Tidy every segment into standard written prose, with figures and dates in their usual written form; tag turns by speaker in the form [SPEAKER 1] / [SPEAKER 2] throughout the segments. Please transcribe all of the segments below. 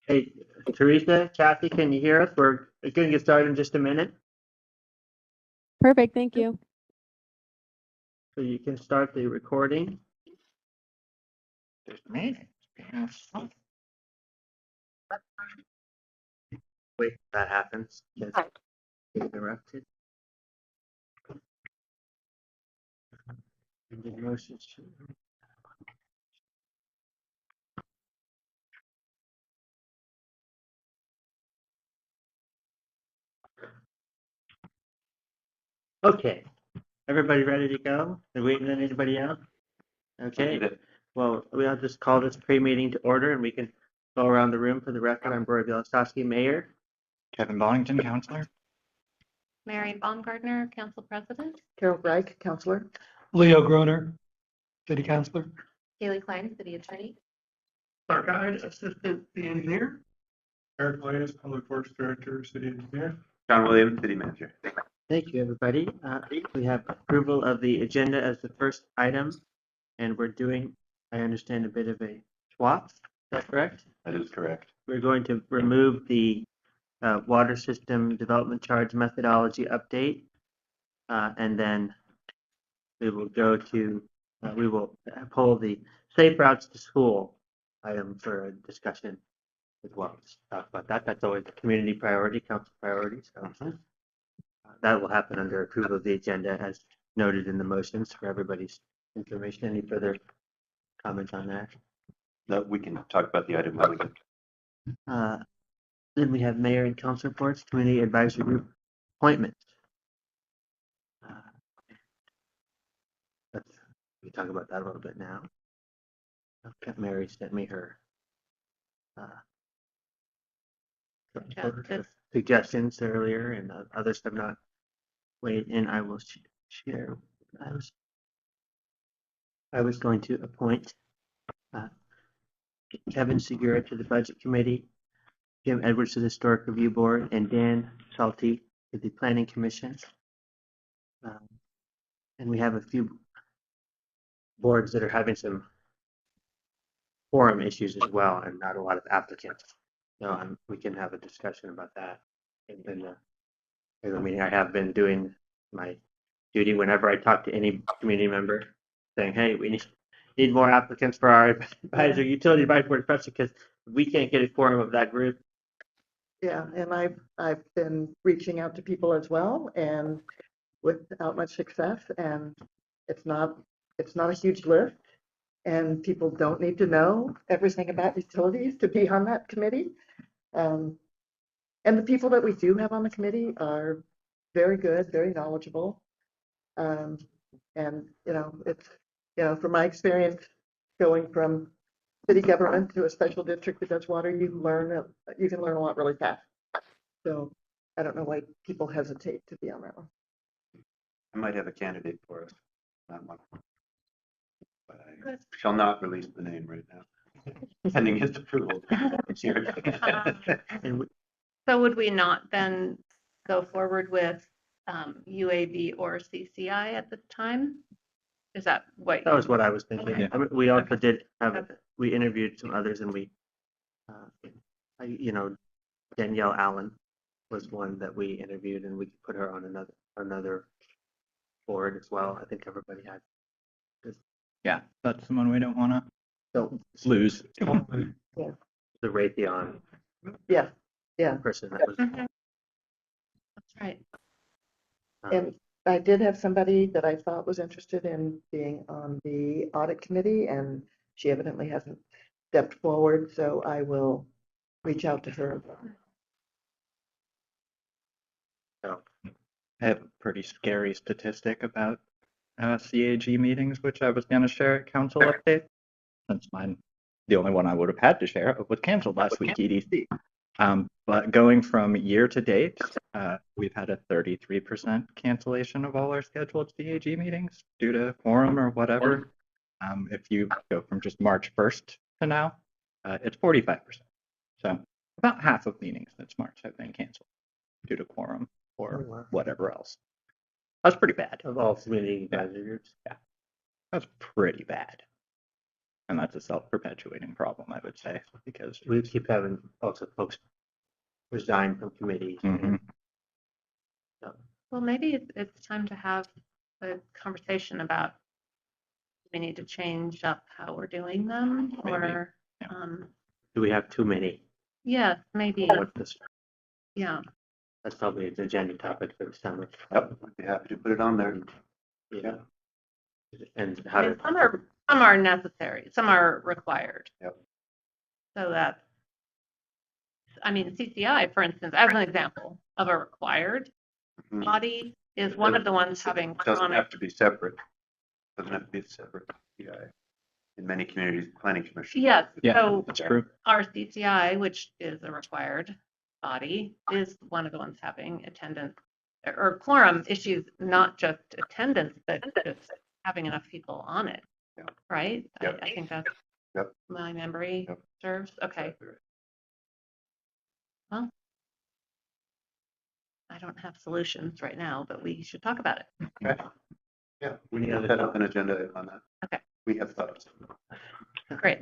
[SPEAKER 1] Hey, Teresa, Kathy, can you hear us? We're going to get started in just a minute.
[SPEAKER 2] Perfect, thank you.
[SPEAKER 1] So you can start the recording.
[SPEAKER 3] There's me.
[SPEAKER 1] Wait, that happens. Get interrupted. And the motions. Okay, everybody ready to go? Are we waiting on anybody else? Okay, well, we'll just call this pre-meeting to order and we can go around the room for the record. I'm Roy Bielostowski, Mayor.
[SPEAKER 3] Kevin Bonington, counselor.
[SPEAKER 4] Marion Baumgartner, Council President.
[SPEAKER 5] Carol Reich, counselor.
[SPEAKER 6] Leo Groner, City Councilor.
[SPEAKER 4] Haley Klein, City Attorney.
[SPEAKER 6] Clark Hyde, Assistant City Engineer. Eric Williams, Public Works Director, City Engineer.
[SPEAKER 7] John Williams, City Manager.
[SPEAKER 1] Thank you, everybody. We have approval of the agenda as the first item, and we're doing, I understand, a bit of a swap. Is that correct?
[SPEAKER 7] That is correct.
[SPEAKER 1] We're going to remove the water system development charge methodology update, and then we will go to, we will pull the safe routes to school item for a discussion as well. Just talk about that. That's always a community priority, council priority. So that will happen under approval of the agenda as noted in the motions for everybody's information. Any further comments on that?
[SPEAKER 7] No, we can talk about the item when we get.
[SPEAKER 1] Then we have mayor and council reports, community advisory group appointments. We talk about that a little bit now. Okay, Mary sent me her suggestions earlier, and others have not weighed in. I will share. I was going to appoint Kevin Segura to the Budget Committee, Jim Edwards to the Historic Review Board, and Dan Schulte to the Planning Commission. And we have a few boards that are having some quorum issues as well, and not a lot of applicants. So we can have a discussion about that in the meeting. I have been doing my duty whenever I talk to any community member, saying, "Hey, we need more applicants for our advisory utility advisory board, especially because we can't get a quorum of that group."
[SPEAKER 5] Yeah, and I've been reaching out to people as well, and without much success. And it's not a huge list, and people don't need to know everything about utilities to be on that committee. And the people that we do have on the committee are very good, very knowledgeable. And it's from my experience going from city government to a special district that does water, you can learn a lot really fast. So I don't know why people hesitate to be on that one.
[SPEAKER 7] I might have a candidate for us. That one. But I shall not release the name right now, pending his approval.
[SPEAKER 4] So would we not then go forward with UAB or CCI at the time? Is that what?
[SPEAKER 1] That was what I was thinking.
[SPEAKER 4] Okay.
[SPEAKER 1] We also did have we interviewed some others, and we, Danielle Allen was one that we interviewed, and we could put her on another board as well. I think everybody had.
[SPEAKER 3] Yeah, that's someone we don't want
[SPEAKER 1] So
[SPEAKER 3] to lose.
[SPEAKER 1] the Raytheon
[SPEAKER 5] Yeah,
[SPEAKER 1] person that was.
[SPEAKER 4] That's right.
[SPEAKER 5] and I did have somebody that I thought was interested in being on the audit committee, and she evidently hasn't stepped forward, so I will reach out to her.
[SPEAKER 1] So
[SPEAKER 3] I have a pretty scary statistic about CAG meetings, which I was going to share at council update. Since mine, the only one I would have had to share, was canceled last week, EDC. But going from year to date, we've had a 33% cancellation of all our scheduled CAG meetings due to quorum or whatever. If you go from just March 1st to now, it's 45%. So about half of meetings since March have been canceled due to quorum or whatever else. That's pretty bad.
[SPEAKER 1] of all community advisory groups.
[SPEAKER 3] That's pretty bad. And that's a self-perpetuating problem, I would say, because
[SPEAKER 1] We keep having also folks resign from committees.
[SPEAKER 3] Mhm.
[SPEAKER 4] Well, maybe it's time to have a conversation about we need to change up how we're doing them,
[SPEAKER 3] Maybe,
[SPEAKER 4] or,
[SPEAKER 3] yeah.
[SPEAKER 1] Do we have too many?
[SPEAKER 4] yeah, maybe,
[SPEAKER 1] What's this?
[SPEAKER 4] yeah.
[SPEAKER 1] That's probably an agenda topic for the summer.
[SPEAKER 7] Yep, I'd be happy to put it on there.
[SPEAKER 1] Yeah. And
[SPEAKER 4] I
[SPEAKER 1] how
[SPEAKER 4] mean,
[SPEAKER 1] to,
[SPEAKER 4] some are necessary, some are required.
[SPEAKER 7] Yep.
[SPEAKER 4] So that, I mean, CCI, for instance, as an example of a required
[SPEAKER 7] Mhm.
[SPEAKER 4] body, is one of the ones having
[SPEAKER 7] It doesn't
[SPEAKER 4] chronic.
[SPEAKER 7] have to be separate. Doesn't have to be separate. Yeah. In many communities, planning commission.
[SPEAKER 4] Yes,
[SPEAKER 3] Yeah,
[SPEAKER 4] so
[SPEAKER 3] that's true.
[SPEAKER 4] our CCI, which is a required body, is one of the ones having attendance or quorum issues, not just attendance, but just having enough people on it.
[SPEAKER 7] Yeah.
[SPEAKER 4] Right?
[SPEAKER 7] Yep.
[SPEAKER 4] I think that's
[SPEAKER 7] Yep.
[SPEAKER 4] my memory
[SPEAKER 7] Yep.
[SPEAKER 4] serves. Okay.
[SPEAKER 7] Exactly right.
[SPEAKER 4] Well, I don't have solutions right now, but we should talk about it.
[SPEAKER 7] Okay. Yeah, we need
[SPEAKER 1] Any
[SPEAKER 7] to
[SPEAKER 1] other
[SPEAKER 7] set up an agenda on that.
[SPEAKER 4] Okay.
[SPEAKER 7] We have thoughts.
[SPEAKER 4] Great.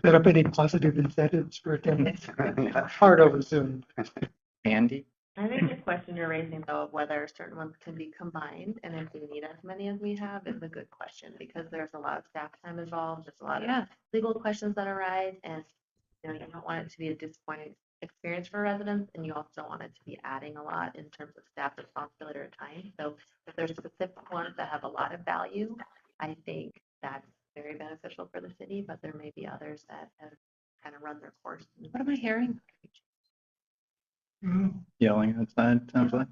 [SPEAKER 6] Set up any positive incentives for attendance.
[SPEAKER 7] Yeah.
[SPEAKER 6] Hard over Zoom.
[SPEAKER 3] Andy?
[SPEAKER 2] I think the question you're raising though of whether certain ones can be combined and if we need as many as we have is a good question because there's a lot of staff time involved. There's a lot of
[SPEAKER 4] Yeah.
[SPEAKER 2] legal questions that arise and you don't want it to be a disappointing experience for residents and you also don't want it to be adding a lot in terms of staff responsibility or time. So if there's specific ones that have a lot of value, I think that's very beneficial for the city, but there may be others that have kind of run their course.
[SPEAKER 4] What am I hearing?
[SPEAKER 3] Yelling outside, sounds like.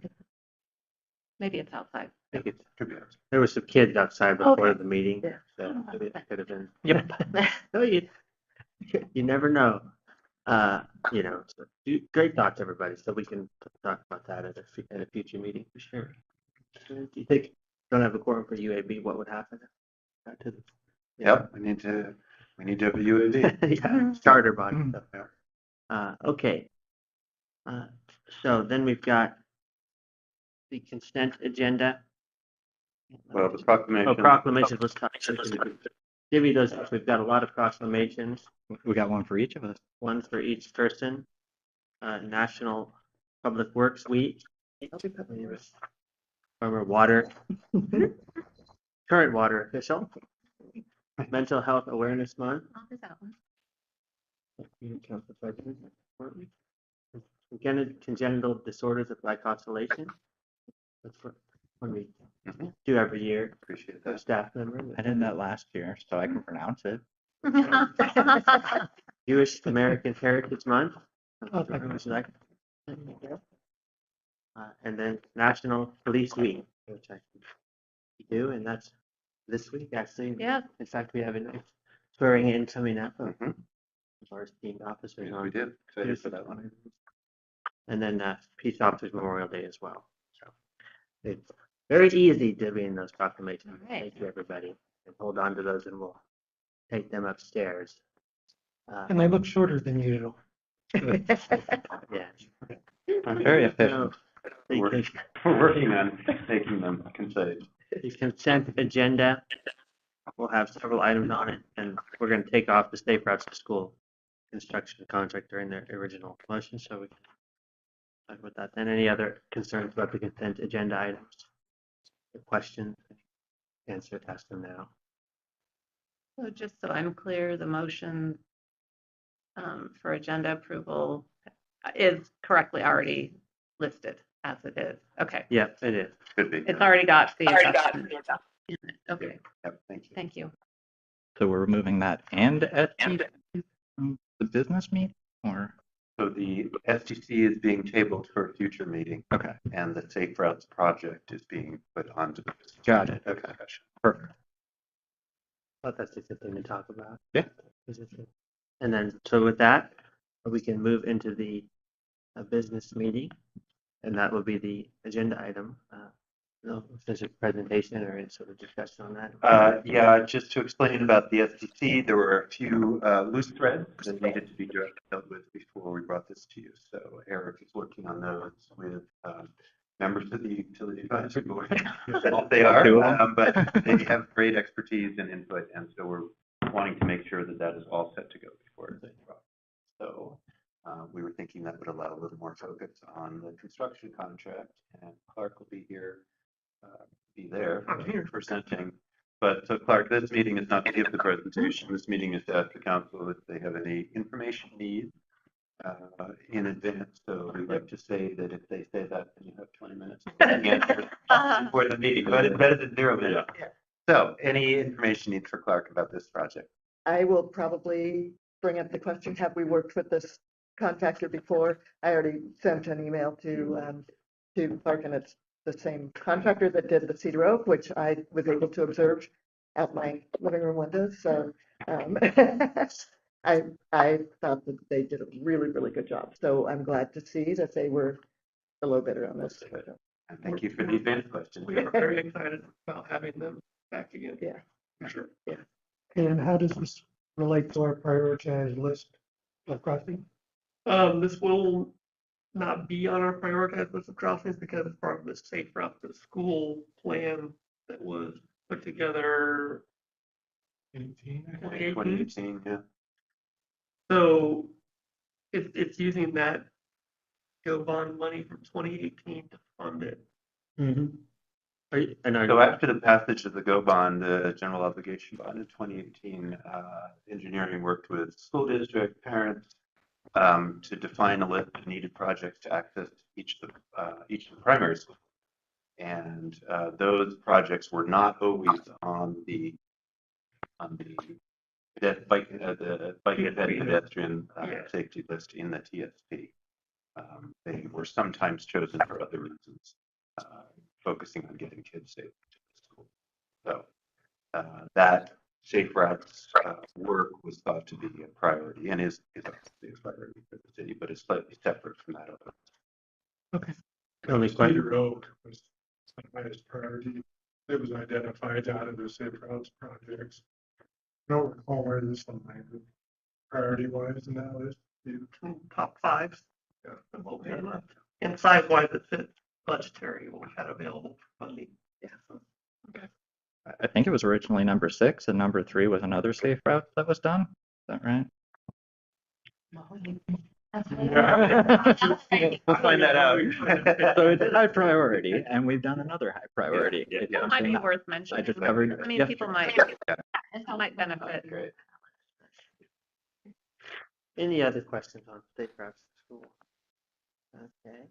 [SPEAKER 4] Maybe it's outside.
[SPEAKER 1] I think it's,
[SPEAKER 7] Could be ours.
[SPEAKER 1] there were some kids outside before
[SPEAKER 4] Okay.
[SPEAKER 1] the meeting,
[SPEAKER 5] Yeah.
[SPEAKER 1] so maybe it could have been.
[SPEAKER 3] Yep.
[SPEAKER 1] No, you never know. So great thoughts, everybody. So we can talk about that at a future meeting for sure. Do you think don't have a quorum for UAB? What would happen?
[SPEAKER 7] Yep, we need to have a UAV.
[SPEAKER 1] Yeah, starter body
[SPEAKER 3] Mm.
[SPEAKER 1] stuff. Okay. So then we've got the consent agenda.
[SPEAKER 7] Well, the proclamation.
[SPEAKER 1] Oh, proclamations. Let's talk. Give you those. We've got a lot of proclamations.
[SPEAKER 3] We got one for each of us.
[SPEAKER 1] One for each person. National Public Works Week. Former water, current water official. Mental Health Awareness Month.
[SPEAKER 4] I'll do that one.
[SPEAKER 1] Council President. Congenital disorders of glycosylation. That's what we do every year.
[SPEAKER 7] Appreciate
[SPEAKER 1] For a
[SPEAKER 7] that.
[SPEAKER 1] staff member.
[SPEAKER 3] I did that last year, so I can pronounce it.
[SPEAKER 1] Jewish American Heritage Month.
[SPEAKER 6] Oh, thank you.
[SPEAKER 1] Would you like? And then National Police Week, which I do, and that's this week actually.
[SPEAKER 4] Yeah.
[SPEAKER 1] In fact, we have a nice swearing in coming up of
[SPEAKER 7] Mhm.
[SPEAKER 1] our esteemed officers.
[SPEAKER 7] Yeah, we did. Excited for that one.
[SPEAKER 1] And then Peace Officers Memorial Day as well. So it's very easy to be in those proclamations.
[SPEAKER 4] All right.
[SPEAKER 1] Thank you, everybody. And hold on to those and we'll take them upstairs.
[SPEAKER 6] And they look shorter than usual.
[SPEAKER 1] Yeah.
[SPEAKER 3] Very efficient.
[SPEAKER 1] The
[SPEAKER 7] We're working on making them concise.
[SPEAKER 1] the consent agenda will have several items on it, and we're going to take off the Safe Routes to School construction contract during their original motion, so we can talk about that. Then any other concerns about the consent agenda items? Or questions? Answer, ask them now.
[SPEAKER 4] So just so I'm clear, the motion for agenda approval is correctly already listed as it is. Okay.
[SPEAKER 1] Yeah, it is.
[SPEAKER 7] Could be.
[SPEAKER 4] It's already got the adjustment in it. Okay,
[SPEAKER 7] Yep, thank you.
[SPEAKER 4] thank you.
[SPEAKER 3] So we're removing that and the business meeting, or?
[SPEAKER 7] So the STC is being tabled for a future meeting
[SPEAKER 3] Okay,
[SPEAKER 7] and the Safe Routes project is being put onto the.
[SPEAKER 3] got it.
[SPEAKER 7] Okay.
[SPEAKER 3] Perfect.
[SPEAKER 1] Thought that's just a thing to talk about.
[SPEAKER 3] Yeah.
[SPEAKER 1] And then, so with that, we can move into the business meeting, and that will be the agenda item. No, if there's a presentation or any sort of discussion on that.
[SPEAKER 7] Yeah, just to explain about the STC, there were a few loose threads that needed to be dealt with before we brought this to you. So Eric is working on those with members of the Utility Advisory Board. They are,
[SPEAKER 3] Two of them.
[SPEAKER 7] but they have great expertise and input, and so we're wanting to make sure that that is all set to go before it's in process. So we were thinking that would allow a little more focus on the construction contract, and Clark will be here, be there
[SPEAKER 6] I'm here.
[SPEAKER 7] presenting. But so Clark, this meeting is not to give the presentation. This meeting is to ask the council if they have any information needs in advance. So we'd like to say that if they say that, then you have 20 minutes to answer before the meeting, but it's better than 0 minutes.
[SPEAKER 5] Yeah.
[SPEAKER 7] So any information needs for Clark about this project?
[SPEAKER 5] I will probably bring up the question, have we worked with this contractor before? I already sent an email to Clark, and it's the same contractor that did the Cedar Oak, which I was able to observe out my living room windows. So I thought that they did a really, really good job. So I'm glad to see that they were the low bidder on this.
[SPEAKER 7] And thank you for the advanced question.
[SPEAKER 6] We are very excited about having them back again.
[SPEAKER 5] Yeah.
[SPEAKER 6] For sure.
[SPEAKER 5] Yeah.
[SPEAKER 8] And how does this relate to our prioritized list of crossing?
[SPEAKER 6] This will not be on our prioritized list of crossings because it's part of the Safe Route to School plan that was put together in 2018.
[SPEAKER 7] 2018, yeah.
[SPEAKER 6] So it's using that GO bond money from 2018 to fund it.
[SPEAKER 7] So after the passage of the GO bond, the general obligation bond in 2018, engineering worked with school district, parents, to define a list of needed projects to access each of the primary schools. And those projects were not always on the bike and pedestrian safety list in the TSP. They were sometimes chosen for other reasons, focusing on getting kids safe to school. So that safe routes work was thought to be a priority, and is obviously a priority for the city, but is slightly separate from that other.
[SPEAKER 1] Only question.
[SPEAKER 6] Cedar Oak was my highest priority. It was identified out of the Safe Routes projects. I don't recall where this one landed priority wise in that list. Top 5. Yeah, and what we had left. And size wise, it fit budgetary, what we had available for funding.
[SPEAKER 5] Yeah.
[SPEAKER 3] I think it was originally number 6, and number 3 was another safe route that was done. Is that right?
[SPEAKER 7] We'll find that out.
[SPEAKER 3] So it's high priority, and we've done another high priority.
[SPEAKER 7] Yeah,
[SPEAKER 3] It's
[SPEAKER 7] yeah.
[SPEAKER 4] It might be
[SPEAKER 3] something
[SPEAKER 4] worth
[SPEAKER 3] I
[SPEAKER 4] mentioning.
[SPEAKER 3] discovered
[SPEAKER 4] I mean, people
[SPEAKER 3] yesterday.
[SPEAKER 4] might benefit.
[SPEAKER 7] Great.
[SPEAKER 1] Any other questions on safe routes to school? Okay.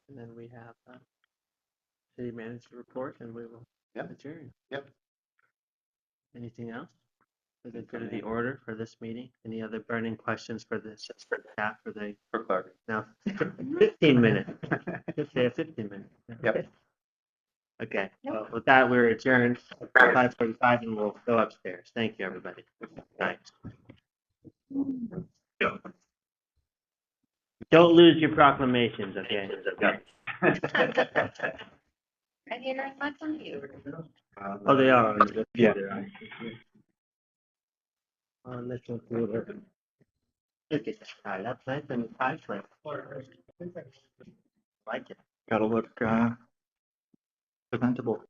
[SPEAKER 1] And then we have city manager report, and we will
[SPEAKER 7] Yep.
[SPEAKER 1] adjourn.
[SPEAKER 7] Yep.
[SPEAKER 1] Anything else? For the good of the order for this meeting? Any other burning questions for this staff for the
[SPEAKER 7] For Clark.
[SPEAKER 1] now 15 minutes? Just say 15 minutes.
[SPEAKER 7] Yep.
[SPEAKER 1] Okay. Well, with that, we're adjourned at 5:45, and we'll go upstairs. Thank you, everybody. Thanks. Don't lose your proclamations, okay?
[SPEAKER 2] I hear as much on you.
[SPEAKER 1] Oh, they are on the
[SPEAKER 3] Yeah.
[SPEAKER 1] computer. On this computer. Look at that. That's nice and high frame. Like it.
[SPEAKER 3] Gotta look presentable.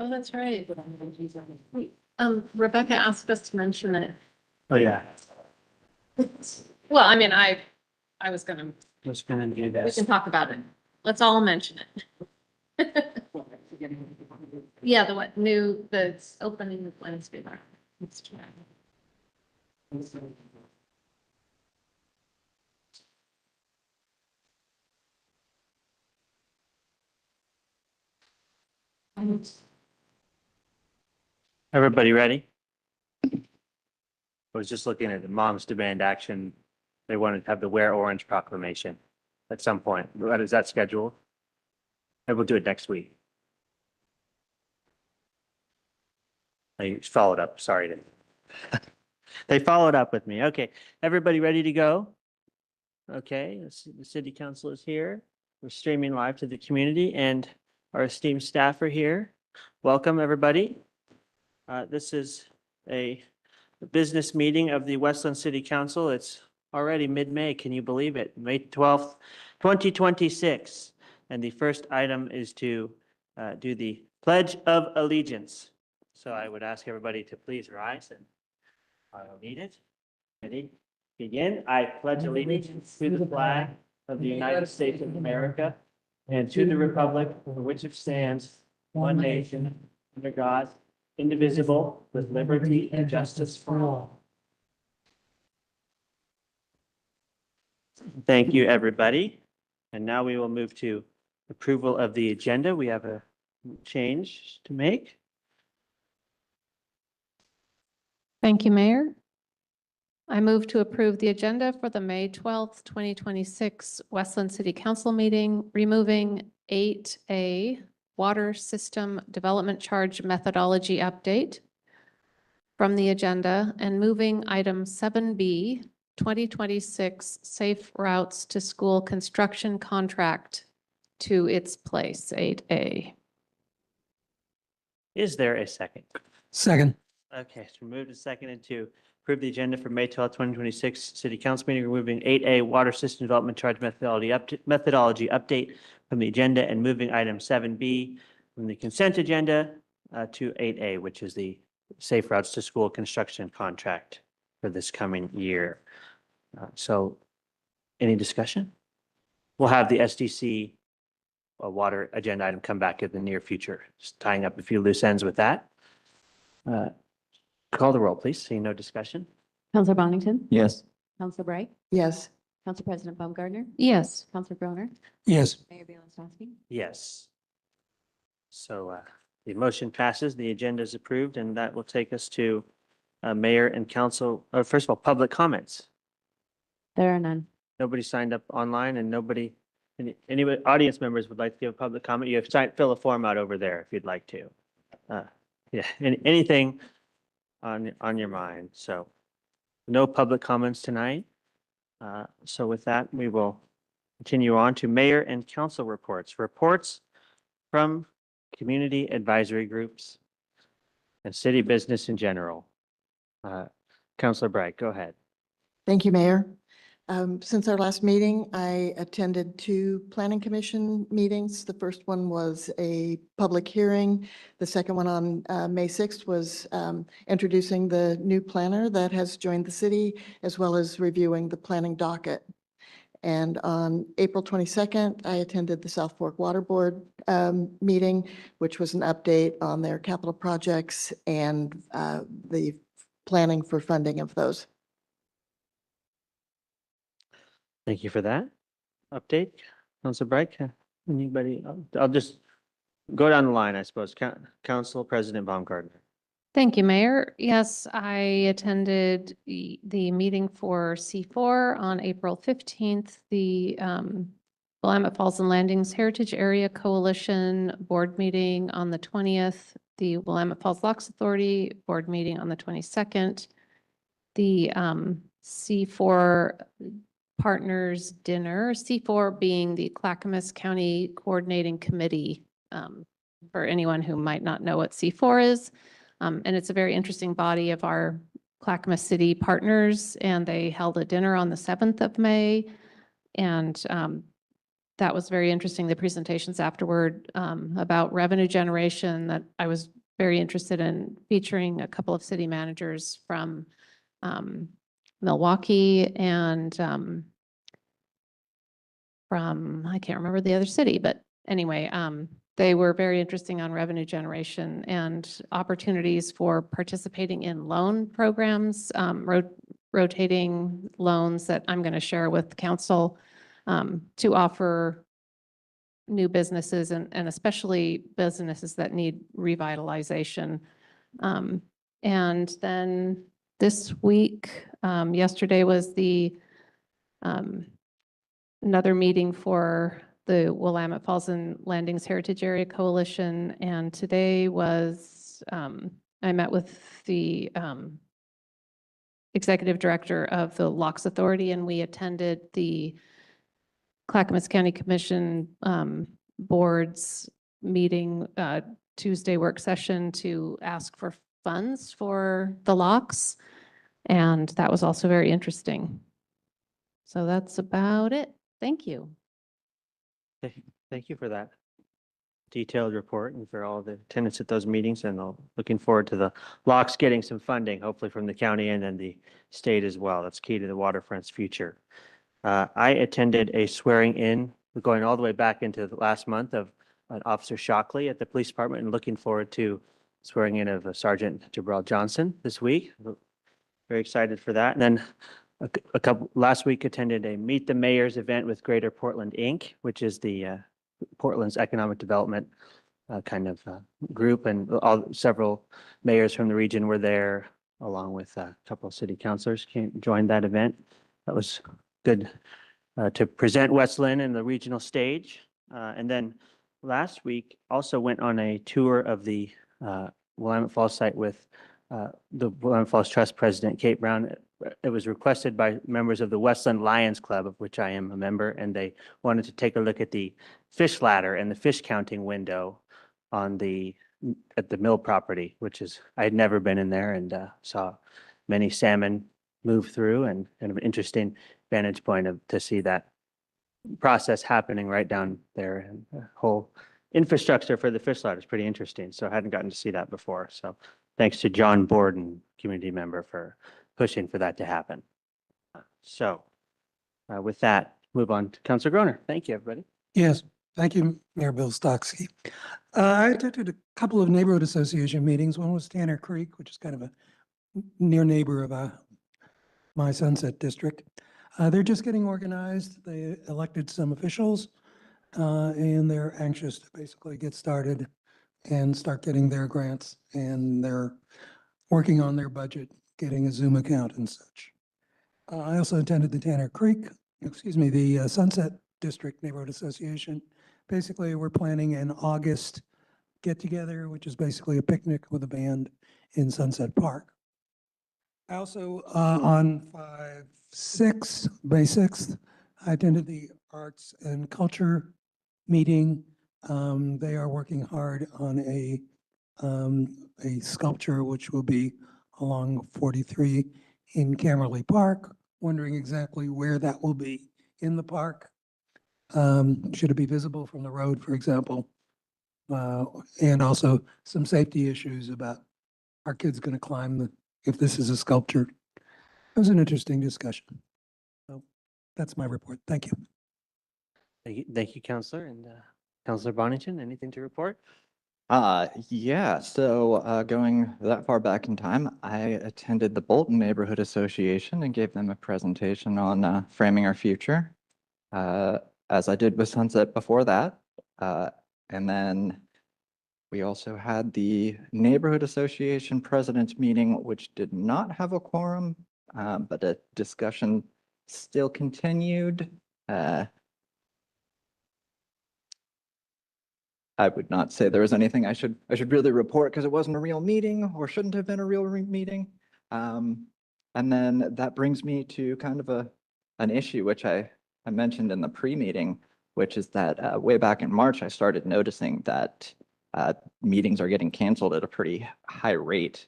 [SPEAKER 4] Oh, that's right. Rebecca asked us to mention it.
[SPEAKER 1] Oh, yeah.
[SPEAKER 4] Well, I mean, I was gonna,
[SPEAKER 1] Just gonna do
[SPEAKER 4] we
[SPEAKER 1] this.
[SPEAKER 4] can talk about it. Let's all mention it. Yeah, the what, the opening Wednesday.
[SPEAKER 1] Everybody ready? I was just looking at the Moms Demand Action. They wanted to have the Wear Orange proclamation at some point. What is that scheduled? Maybe we'll do it next week. They followed up, sorry. They followed up with me. Okay, everybody ready to go? Okay, the city council is here. We're streaming live to the community and our esteemed staff are here. Welcome, everybody. This is a business meeting of the Westland City Council. It's already mid-May, can you believe it? May 12th, 2026. And the first item is to do the Pledge of Allegiance. So I would ask everybody to please rise and I will lead it. Ready? Begin. I pledge allegiance to the flag of the United States of America and to the republic for which it stands, one nation, under God, indivisible, with liberty and justice for all. Thank you, everybody. And now we will move to approval of the agenda. We have a change to make.
[SPEAKER 9] Thank you, Mayor. I move to approve the agenda for the May 12th, 2026 Westland City Council meeting, removing 8A Water System Development Charge Methodology Update from the agenda and moving item 7B, 2026 Safe Routes to School Construction Contract to its place, 8A.
[SPEAKER 1] Is there a second?
[SPEAKER 8] Second.
[SPEAKER 1] Okay, so moved and seconded to approve the agenda for May 12th, 2026 City Council meeting, removing 8A Water System Development Charge Methodology Update from the agenda and moving item 7B from the consent agenda to 8A, which is the Safe Routes to School Construction Contract for this coming year. So any discussion? We'll have the SDC water agenda item come back in the near future, just tying up a few loose ends with that. Call the roll, please. Seeing no discussion.
[SPEAKER 10] Counselor Bonington?
[SPEAKER 3] Yes.
[SPEAKER 10] Counselor Bright?
[SPEAKER 5] Yes.
[SPEAKER 10] Council President Baumgartner?
[SPEAKER 9] Yes.
[SPEAKER 10] Counselor Groner?
[SPEAKER 8] Yes.
[SPEAKER 10] Mayor Bielensowski?
[SPEAKER 1] Yes. So the motion passes, the agenda is approved, and that will take us to mayor and council. First of all, public comments.
[SPEAKER 10] There are none.
[SPEAKER 1] Nobody signed up online and nobody, any audience members would like to give a public comment. You have to fill a form out over there if you'd like to. Yeah, anything on your mind. So no public comments tonight. So with that, we will continue on to mayor and council reports. Reports from community advisory groups and city business in general. Councilor Bright, go ahead.
[SPEAKER 5] Thank you, Mayor. Since our last meeting, I attended 2 planning commission meetings. The first one was a public hearing. The second one on May 6th was introducing the new planner that has joined the city, as well as reviewing the planning docket. And on April 22nd, I attended the South Fork Water Board meeting, which was an update on their capital projects and the planning for funding of those.
[SPEAKER 1] Thank you for that update. Councilor Bright, anybody? I'll just go down the line, I suppose. Council President Baumgartner.
[SPEAKER 9] Thank you, Mayor. Yes, I attended the meeting for C4 on April 15th, the Willamette Falls and Landings Heritage Area Coalition board meeting on the 20th, the Willamette Falls Locks Authority board meeting on the 22nd, the C4 Partners Dinner, C4 being the Clackamas County Coordinating Committee, for anyone who might not know what C4 is. And it's a very interesting body of our Clackamas City partners, and they held a dinner on the 7th of May. And that was very interesting, the presentations afterward about revenue generation that I was very interested in featuring a couple of city managers from Milwaukee and from, I can't remember the other city, but anyway, they were very interesting on revenue generation and opportunities for participating in loan programs, rotating loans that I'm going to share with council to offer new businesses and especially businesses that need revitalization. And then this week, yesterday was the another meeting for the Willamette Falls and Landings Heritage Area Coalition. And today was, I met with the executive director of the Locks Authority, and we attended the Clackamas County Commission board's meeting, Tuesday work session to ask for funds for the locks. And that was also very interesting. So that's about it. Thank you.
[SPEAKER 1] Thank you for that detailed report and for all the attendance at those meetings. And looking forward to the locks getting some funding, hopefully from the county and then the state as well. That's key to the waterfront's future. I attended a swearing in, going all the way back into the last month, of Officer Shockley at the police department, and looking forward to swearing in of Sergeant Jabril Johnson this week. Very excited for that. And then last week attended a Meet the Mayors event with Greater Portland Inc., which is the Portland's economic development group, and several mayors from the region were there, along with a couple of city councilors joined that event. That was good to present West Linn in the regional stage. And then last week also went on a tour of the Willamette Falls site with the Willamette Falls Trust President, Kate Brown. It was requested by members of the Westland Lions Club, of which I am a member, and they wanted to take a look at the fish ladder and the fish counting window at the mill property, which is, I had never been in there, and saw many salmon move through, and kind of an interesting vantage point to see that process happening right down there, and the whole infrastructure for the fish ladder is pretty interesting. So I hadn't gotten to see that before. So thanks to John Borden, community member, for pushing for that to happen. So with that, move on to Councilor Groner. Thank you, everybody.
[SPEAKER 8] Yes, thank you, Mayor Bill Stocksky. I attended a couple of neighborhood association meetings. One was Tanner Creek, which is kind of a near neighbor of my Sunset District. They're just getting organized. They elected some officials, and they're anxious to basically get started and start getting their grants, and they're working on their budget, getting a Zoom account and such. I also attended the Sunset District Neighborhood Association. Basically, we're planning an August get-together, which is basically a picnic with a band in Sunset Park. I also, on May 6th, I attended the Arts and Culture meeting. They are working hard on a sculpture which will be along 43 in Camerly Park, wondering exactly where that will be in the park. Should it be visible from the road, for example? And also some safety issues about, are kids going to climb if this is a sculpture? It was an interesting discussion. So that's my report. Thank you.
[SPEAKER 1] Thank you, Councilor. And Councilor Bonington, anything to report?
[SPEAKER 3] Yeah, so going that far back in time, I attended the Bolton Neighborhood Association and gave them a presentation on framing our future, as I did with Sunset before that. And then we also had the Neighborhood Association President's meeting, which did not have a quorum, but a discussion still continued. I would not say there was anything I should really report, because it wasn't a real meeting, or shouldn't have been a real meeting. And then that brings me to kind of an issue which I mentioned in the pre-meeting, which is that way back in March, I started noticing that meetings are getting canceled at a pretty high rate.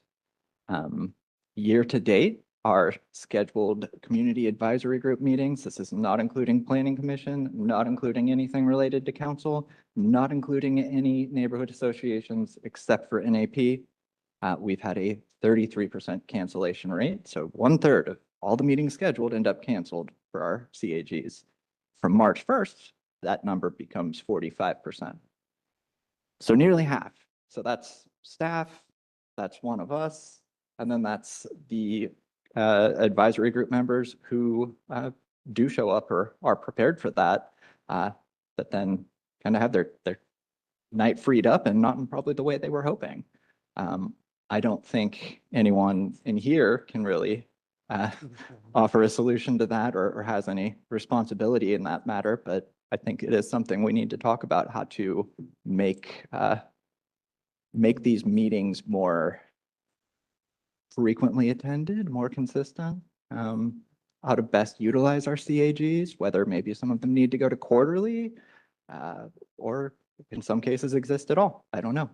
[SPEAKER 3] Year to date, our scheduled community advisory group meetings. This is not including planning commission, not including anything related to council, not including any neighborhood associations except for NAP. We've had a 33% cancellation rate. So 1/3 of all the meetings scheduled end up canceled for our CAGs. From March 1st, that number becomes 45%. So nearly half. So that's staff, that's one of us, and then that's the advisory group members who do show up or are prepared for that, but then kind of have their night freed up and not in probably the way they were hoping. I don't think anyone in here can really offer a solution to that or has any responsibility in that matter, but I think it is something we need to talk about, how to make these meetings more frequently attended, more consistent, how to best utilize our CAGs, whether maybe some of them need to go to quarterly, or in some cases exist at all. I don't know.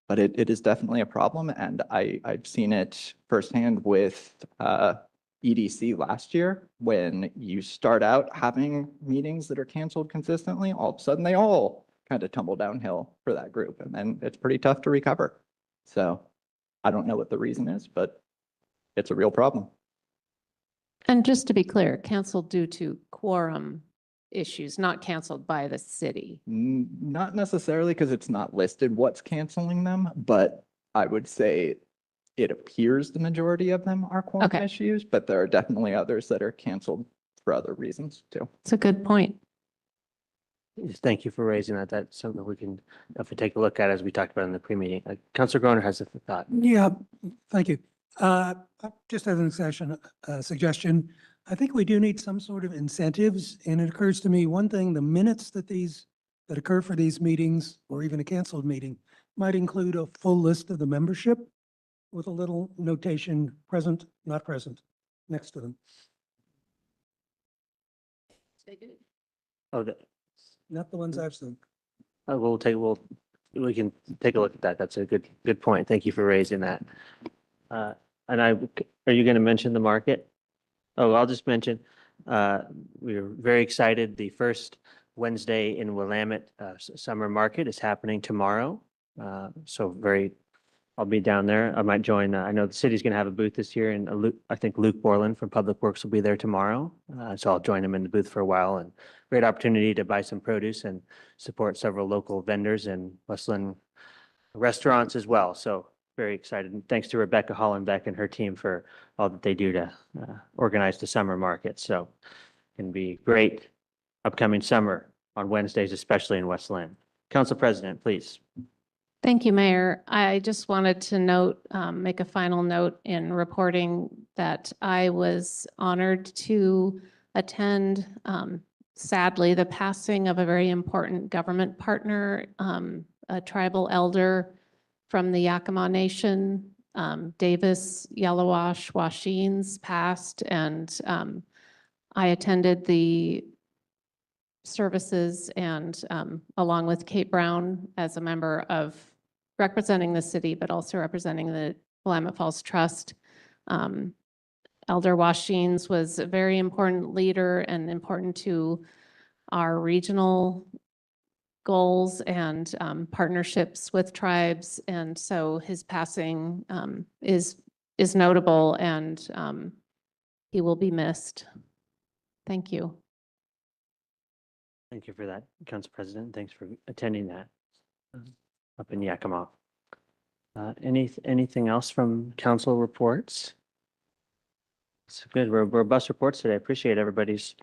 [SPEAKER 3] But it is definitely a problem, and I've seen it firsthand with EDC last year. When you start out having meetings that are canceled consistently, all of a sudden they all kind of tumble downhill for that group, and then it's pretty tough to recover. So I don't know what the reason is, but it's a real problem.
[SPEAKER 9] And just to be clear, canceled due to quorum issues, not canceled by the city.
[SPEAKER 3] Not necessarily because it's not listed what's canceling them, but I would say it appears the majority of them are quorum
[SPEAKER 9] Okay.
[SPEAKER 3] issues, but there are definitely others that are canceled for other reasons too.
[SPEAKER 9] It's a good point.
[SPEAKER 11] Thank you for raising that. That's something we can definitely take a look at as we talked about in the pre-meeting. Councilor Groner has a thought.
[SPEAKER 8] Yeah, thank you. Just as an suggestion, I think we do need some sort of incentives. And it occurs to me, one thing, the minutes that occur for these meetings, or even a canceled meeting, might include a full list of the membership with a little notation, present, not present, next to them.
[SPEAKER 11] Oh,
[SPEAKER 8] Not the ones I've seen.
[SPEAKER 11] we can take a look at that. That's a good point. Thank you for raising that. Are you going to mention the market? Oh, I'll just mention, we're very excited. The first Wednesday in Willamette Summer Market is happening tomorrow. I'll be down there. I might join. I know the city's going to have a booth this year, and I think Luke Borland from Public Works will be there tomorrow. So I'll join him in the booth for a while, and great opportunity to buy some produce and support several local vendors and Westland restaurants as well. So very excited. And thanks to Rebecca Hollenbeck and her team for all that they do to organize the summer market. So it can be great upcoming summer on Wednesdays, especially in Westland. Council President, please.
[SPEAKER 9] Thank you, Mayor. I just wanted to note, make a final note in reporting that I was honored to attend, sadly, the passing of a very important government partner, a tribal elder from the Yakima Nation, Davis Yellowash Washines, passed, and I attended the services and along with Kate Brown as a member of representing the city, but also representing the Willamette Falls Trust. Elder Washines was a very important leader and important to our regional goals and partnerships with tribes. And so his passing is notable, and he will be missed. Thank you.
[SPEAKER 11] Thank you for that, Council President. Thanks for attending that up in Yakima. Anything else from council reports? It's good. Robust reports today. I appreciate everybody's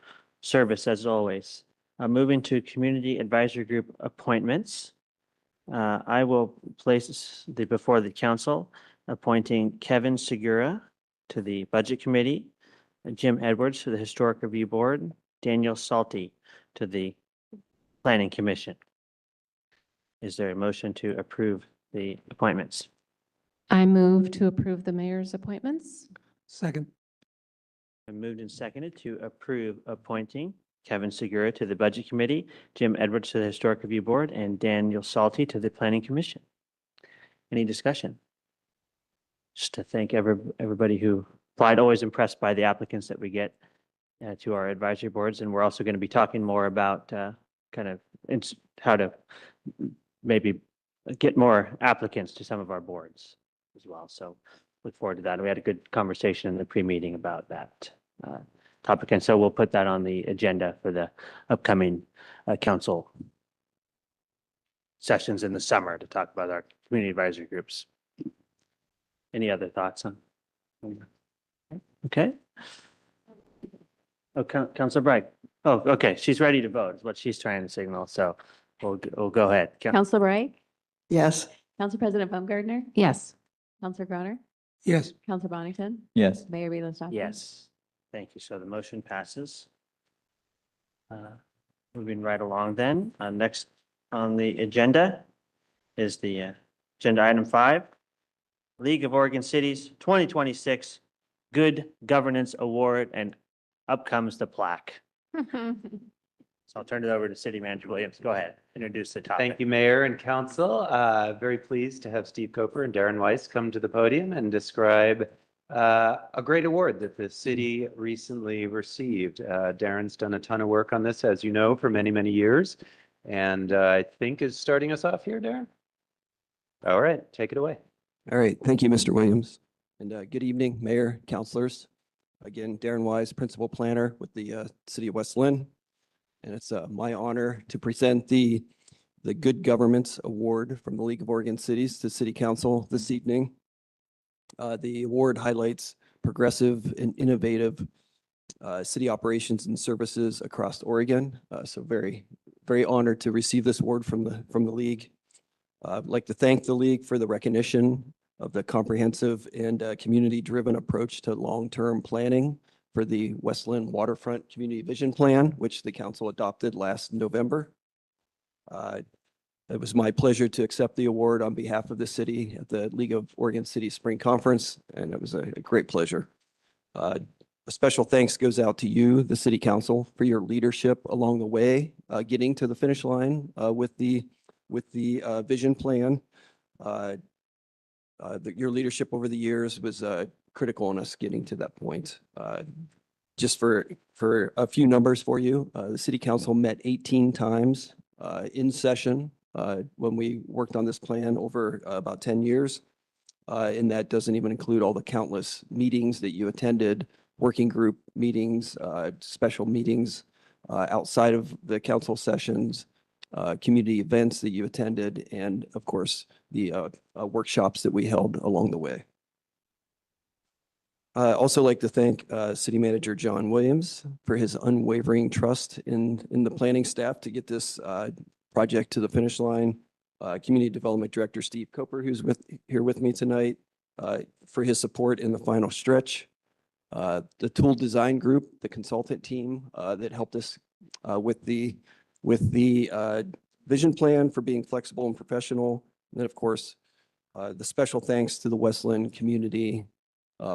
[SPEAKER 11] service as always. Moving to community advisory group appointments. I will place before the council appointing Kevin Segura to the Budget Committee, Jim Edwards to the Historic Review Board, Daniel Salty to the Planning Commission. Is there a motion to approve the appointments?
[SPEAKER 9] I move to approve the mayor's appointments.
[SPEAKER 8] Second.
[SPEAKER 11] Been moved and seconded to approve appointing Kevin Segura to the Budget Committee, Jim Edwards to the Historic Review Board, and Daniel Salty to the Planning Commission. Any discussion? Just to thank everybody who applied. Always impressed by the applicants that we get to our advisory boards. And we're also going to be talking more about kind of how to maybe get more applicants to some of our boards as well. So look forward to that. We had a good conversation in the pre-meeting about that topic. And so we'll put that on the agenda for the upcoming council sessions in the summer to talk about our community advisory groups. Any other thoughts on? Okay. Oh, Councilor Bright. Oh, okay. She's ready to vote is what she's trying to signal. So we'll go ahead.
[SPEAKER 10] Counselor Bright,
[SPEAKER 5] Yes.
[SPEAKER 10] Council President Baumgartner,
[SPEAKER 9] Yes.
[SPEAKER 10] Counselor Groner,
[SPEAKER 8] Yes.
[SPEAKER 10] Counselor Bonington,
[SPEAKER 3] Yes.
[SPEAKER 10] Mayor Beasley.
[SPEAKER 11] Yes. Thank you. So the motion passes. Moving right along then, next on the agenda is the agenda item 5, League of Oregon Cities 2026 Good Governance Award, and up comes the plaque. So I'll turn it over to City Manager Williams. Go ahead, introduce the topic.
[SPEAKER 12] Thank you, Mayor and Council. Very pleased to have Steve Coper and Darren Weiss come to the podium and describe a great award that the city recently received. Darren's done a ton of work on this, as you know, for many, many years. And I think is starting us off here, Darren. All right, take it away.
[SPEAKER 13] All right, thank you, Mr. Williams. And good evening, Mayor, councilors. Again, Darren Wise, Principal Planner with the City of West Lynn. And it's my honor to present the Good Governance Award from the League of Oregon Cities to City Council this evening. The award highlights progressive and innovative city operations and services across Oregon. So very, very honored to receive this award from the League. I'd like to thank the League for the recognition of the comprehensive and community-driven approach to long-term planning for the West Lynn Waterfront Community Vision Plan, which the council adopted last November. It was my pleasure to accept the award on behalf of the city at the League of Oregon Cities Spring Conference, and it was a great pleasure. A special thanks goes out to you, the City Council, for your leadership along the way, getting to the finish line with the vision plan. Your leadership over the years was critical in us getting to that point. Just for a few numbers for you, the City Council met 18 times in session when we worked on this plan over about 10 years. And that doesn't even include all the countless meetings that you attended, working group meetings, special meetings outside of the council sessions, community events that you attended, and of course, the workshops that we held along the way. I also like to thank City Manager John Williams for his unwavering trust in the planning staff to get this project to the finish line. Community Development Director Steve Coper, who's here with me tonight, for his support in the final stretch. The Tool Design Group, the consultant team that helped us with the vision plan, for being flexible and professional. And then, of course, the special thanks to the West Lynn community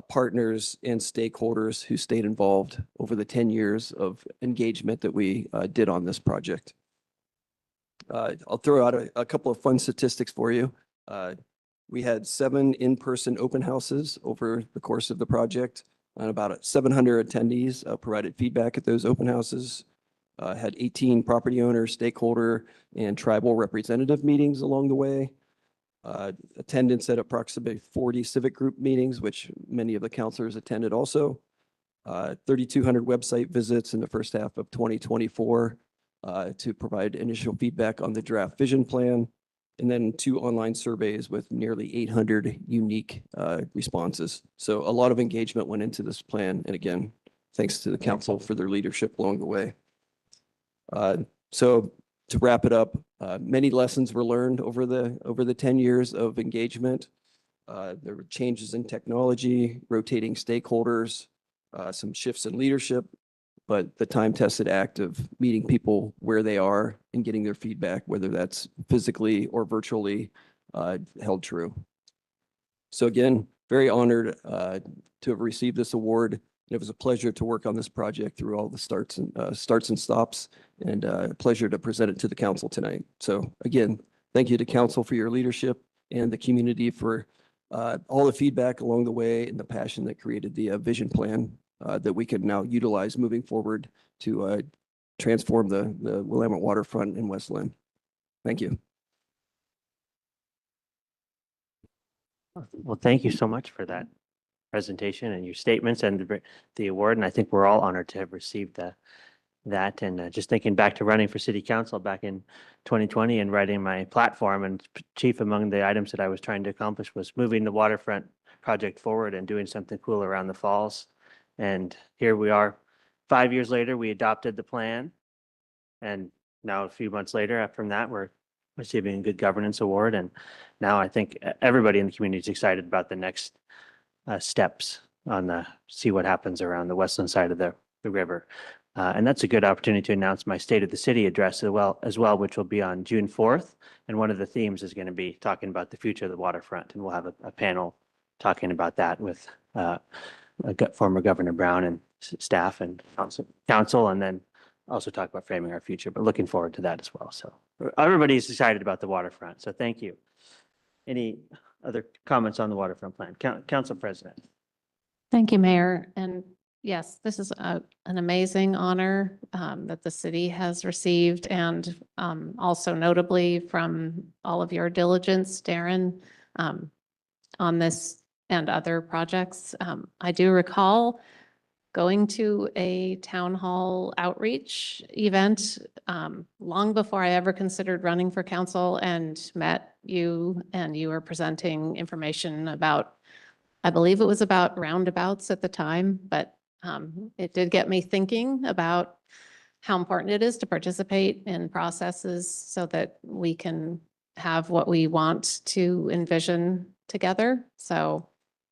[SPEAKER 13] partners and stakeholders who stayed involved over the 10 years of engagement that we did on this project. I'll throw out a couple of fun statistics for you. We had 7 in-person open houses over the course of the project, and about 700 attendees provided feedback at those open houses. Had 18 property owner, stakeholder, and tribal representative meetings along the way. Attendance at approximately 40 civic group meetings, which many of the councilors attended also. 3,200 website visits in the first half of 2024 to provide initial feedback on the draft vision plan. And then 2 online surveys with nearly 800 unique responses. So a lot of engagement went into this plan. And again, thanks to the council for their leadership along the way. So to wrap it up, many lessons were learned over the 10 years of engagement. There were changes in technology, rotating stakeholders, some shifts in leadership, but the time-tested act of meeting people where they are and getting their feedback, whether that's physically or virtually, held true. So again, very honored to have received this award. It was a pleasure to work on this project through all the starts and stops, and a pleasure to present it to the council tonight. So again, thank you to council for your leadership and the community for all the feedback along the way and the passion that created the vision plan that we can now utilize moving forward to transform the Willamette waterfront in West Lynn. Thank you.
[SPEAKER 11] Well, thank you so much for that presentation and your statements and the award. And I think we're all honored to have received that. And just thinking back to running for city council back in 2020 and writing my platform, and chief among the items that I was trying to accomplish was moving the waterfront project forward and doing something cool around the falls. And here we are, 5 years later, we adopted the plan. And now a few months later, from that, we're receiving a good governance award. And now I think everybody in the community is excited about the next steps on see what happens around the westland side of the river. And that's a good opportunity to announce my State of the City address as well, which will be on June 4th. And one of the themes is going to be talking about the future of the waterfront. And we'll have a panel talking about that with former Governor Brown and staff and council, and then also talk about framing our future, but looking forward to that as well. So everybody's excited about the waterfront. So thank you. Any other comments on the waterfront plan? Council President.
[SPEAKER 9] Thank you, Mayor. And yes, this is an amazing honor that the city has received, and also notably from all of your diligence, Darren, on this and other projects. I do recall going to a town hall outreach event long before I ever considered running for council, and met you, and you were presenting information about, I believe it was about roundabouts at the time, but it did get me thinking about how important it is to participate in processes so that we can have what we want to envision together. So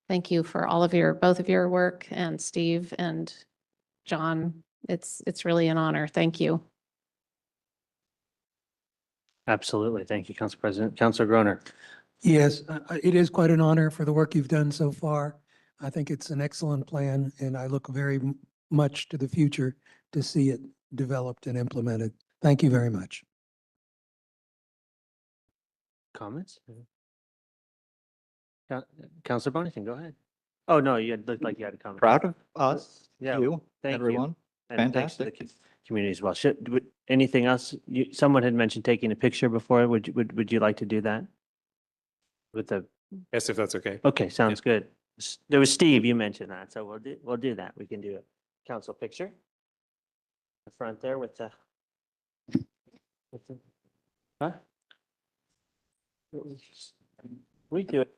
[SPEAKER 9] thank you for all of both of your work, and Steve and John. It's really an honor. Thank you.
[SPEAKER 11] Absolutely. Thank you, Council President. Councilor Groner.
[SPEAKER 8] Yes, it is quite an honor for the work you've done so far. I think it's an excellent plan, and I look very much to the future to see it developed and implemented. Thank you very much.
[SPEAKER 11] Comments? Councilor Bonington, go ahead. Oh, no, you looked like you had a comment.
[SPEAKER 3] Proud of us,
[SPEAKER 11] Yeah,
[SPEAKER 3] you,
[SPEAKER 11] thank you.
[SPEAKER 3] everyone.
[SPEAKER 11] And thanks to the
[SPEAKER 3] Fantastic.
[SPEAKER 11] community as well. Anything else? Someone had mentioned taking a picture before. Would you like to do that? With the,
[SPEAKER 14] Yes, if that's okay.
[SPEAKER 11] okay, sounds good. There was Steve, you mentioned that, so we'll do that. We can do a council picture. The front there with the, huh? We do it.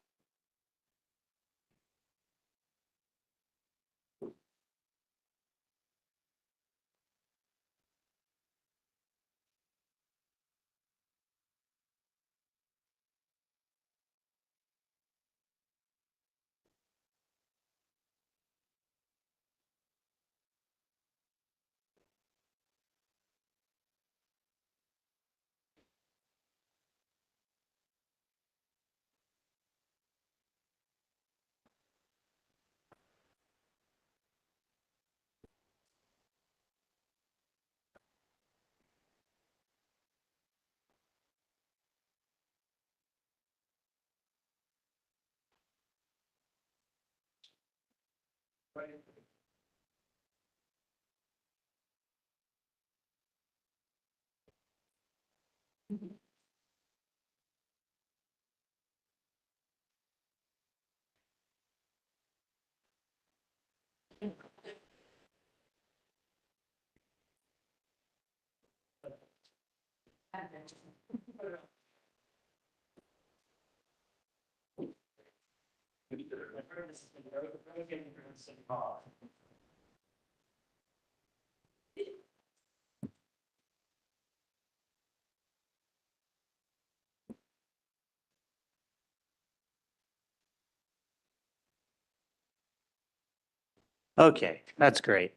[SPEAKER 11] Okay, that's great.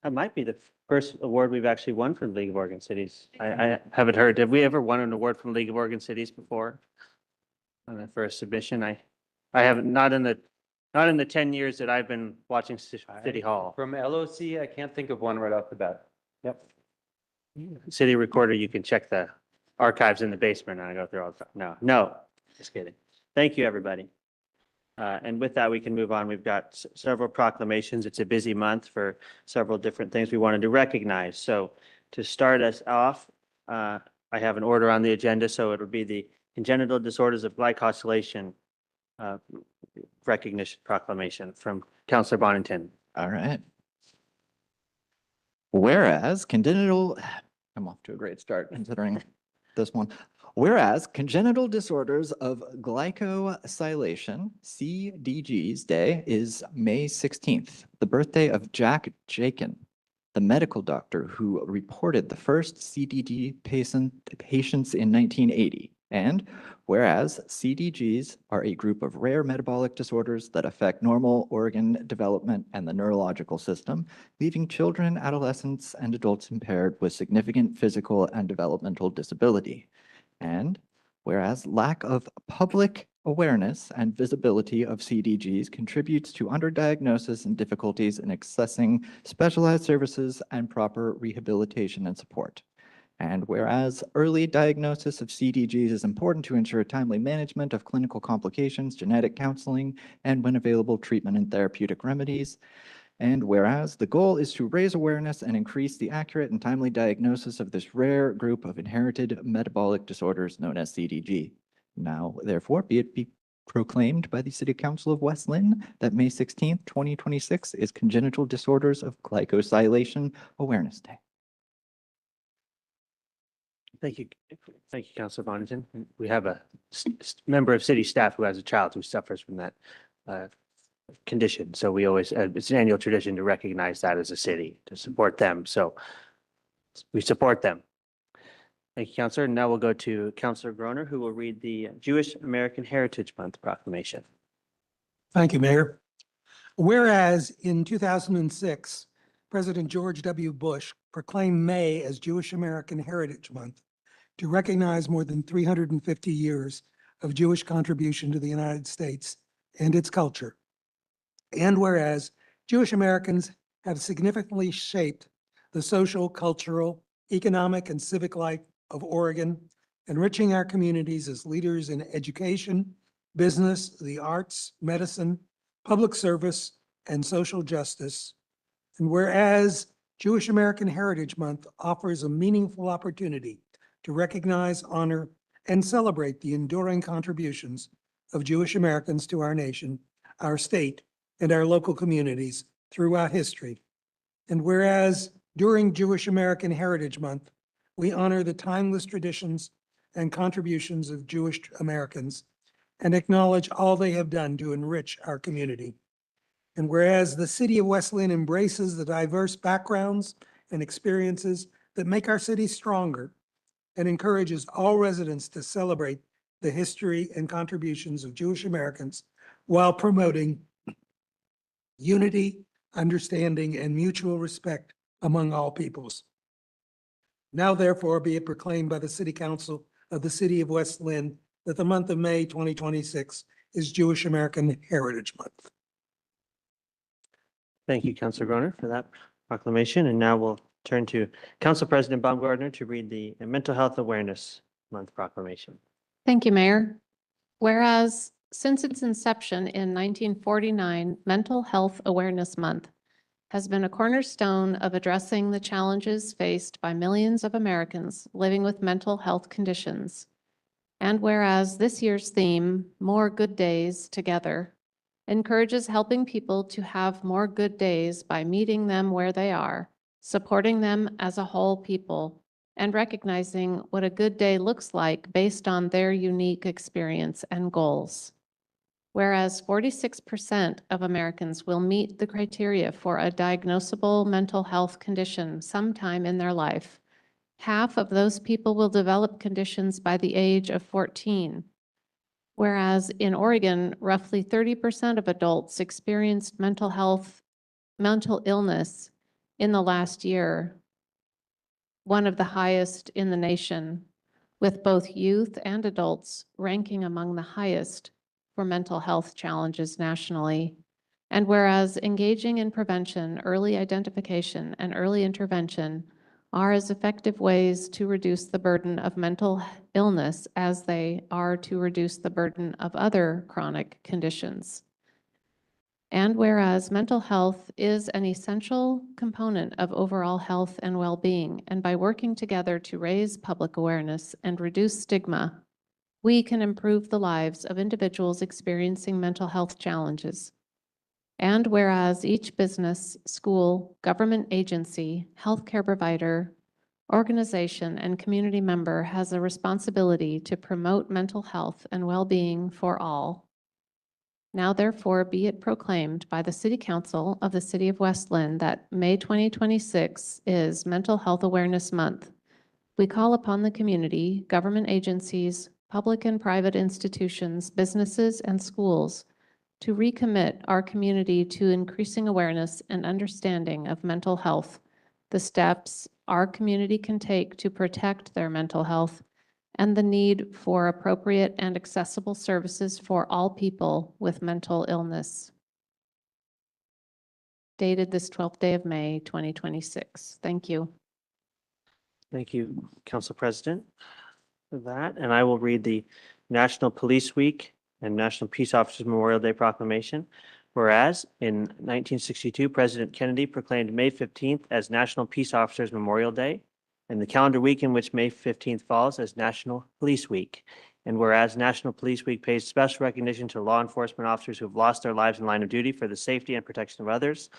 [SPEAKER 11] That might be the first award we've actually won from League of Oregon Cities. I haven't heard. Have we ever won an award from League of Oregon Cities before? On the first submission, I haven't, not in the 10 years that I've been watching City Hall.
[SPEAKER 12] From LOC, I can't think of one right off the bat. Yep.
[SPEAKER 11] City recorder, you can check the archives in the basement and I go through all the time. No, just kidding. Thank you, everybody. And with that, we can move on. We've got several proclamations. It's a busy month for several different things we wanted to recognize. So to start us off, I have an order on the agenda, so it would be the Congenital Disorders of Glycosylation recognition proclamation from Councilor Bonington.
[SPEAKER 3] All right. Whereas congenital, I'm off to a great start considering this one. Whereas Congenital Disorders of Glycosylation, CDG's Day, is May 16th, the birthday of Jack Jakin, the medical doctor who reported the first CDG patients in 1980. And whereas CDGs are a group of rare metabolic disorders that affect normal organ development and the neurological system, leaving children, adolescents, and adults impaired with significant physical and developmental disability. And whereas lack of public awareness and visibility of CDGs contributes to underdiagnosis and difficulties in accessing specialized services and proper rehabilitation and support. And whereas early diagnosis of CDGs is important to ensure timely management of clinical complications, genetic counseling, and when available, treatment and therapeutic remedies. And whereas the goal is to raise awareness and increase the accurate and timely diagnosis of this rare group of inherited metabolic disorders known as CDG. Now, therefore, be it proclaimed by the City Council of West Lynn that May 16th, 2026 is Congenital Disorders of Glycosylation Awareness Day.
[SPEAKER 11] Thank you. Thank you, Councilor Bonington. We have a member of city staff who has a child who suffers from that condition. So we always, it's an annual tradition to recognize that as a city, to support them. So we support them. Thank you, Councilor. Now we'll go to Councilor Groner, who will read the Jewish American Heritage Month proclamation.
[SPEAKER 8] Thank you, Mayor. Whereas in 2006, President George W. Bush proclaimed May as Jewish American Heritage Month to recognize more than 350 years of Jewish contribution to the United States and its culture. And whereas Jewish Americans have significantly shaped the social, cultural, economic, and civic life of Oregon, enriching our communities as leaders in education, business, the arts, medicine, public service, and social justice. And whereas Jewish American Heritage Month offers a meaningful opportunity to recognize, honor, and celebrate the enduring contributions of Jewish Americans to our nation, our state, and our local communities throughout history. And whereas during Jewish American Heritage Month, we honor the timeless traditions and contributions of Jewish Americans and acknowledge all they have done to enrich our community. And whereas the city of West Lynn embraces the diverse backgrounds and experiences that make our city stronger and encourages all residents to celebrate the history and contributions of Jewish Americans while promoting unity, understanding, and mutual respect among all peoples. Now therefore be it proclaimed by the City Council of the City of West Lynn that the month of May 2026 is Jewish American Heritage Month.
[SPEAKER 11] Thank you, Councilor Groner, for that proclamation. And now we'll turn to Council President Baumgartner to read the Mental Health Awareness Month proclamation.
[SPEAKER 9] Thank you, Mayor. Whereas since its inception in 1949, Mental Health Awareness Month has been a cornerstone of addressing the challenges faced by millions of Americans living with mental health conditions. And whereas this year's theme, More Good Days Together, encourages helping people to have more good days by meeting them where they are, supporting them as a whole people, and recognizing what a good day looks like based on their unique experience and goals. Whereas 46% of Americans will meet the criteria for a diagnosable mental health condition sometime in their life, half of those people will develop conditions by the age of 14. Whereas in Oregon, roughly 30% of adults experienced mental illness in the last year, one of the highest in the nation, with both youth and adults ranking among the highest for mental health challenges nationally. And whereas engaging in prevention, early identification, and early intervention are as effective ways to reduce the burden of mental illness as they are to reduce the burden of other chronic conditions. And whereas mental health is an essential component of overall health and well-being, and by working together to raise public awareness and reduce stigma, we can improve the lives of individuals experiencing mental health challenges. And whereas each business, school, government agency, healthcare provider, organization, and community member has a responsibility to promote mental health and well-being for all. Now therefore be it proclaimed by the City Council of the City of West Lynn that May 2026 is Mental Health Awareness Month. We call upon the community, government agencies, public and private institutions, businesses, and schools to recommit our community to increasing awareness and understanding of mental health, the steps our community can take to protect their mental health, and the need for appropriate and accessible services for all people with mental illness. Dated this 12th day of May, 2026. Thank you.
[SPEAKER 11] Thank you, Council President, for that. And I will read the National Police Week and National Peace Officers Memorial Day Proclamation. Whereas in 1962, President Kennedy proclaimed May 15th as National Peace Officers Memorial Day, and the calendar week in which May 15th falls as National Police Week. And whereas National Police Week pays special recognition to law enforcement officers who have lost their lives in line of duty for the safety and protection of others.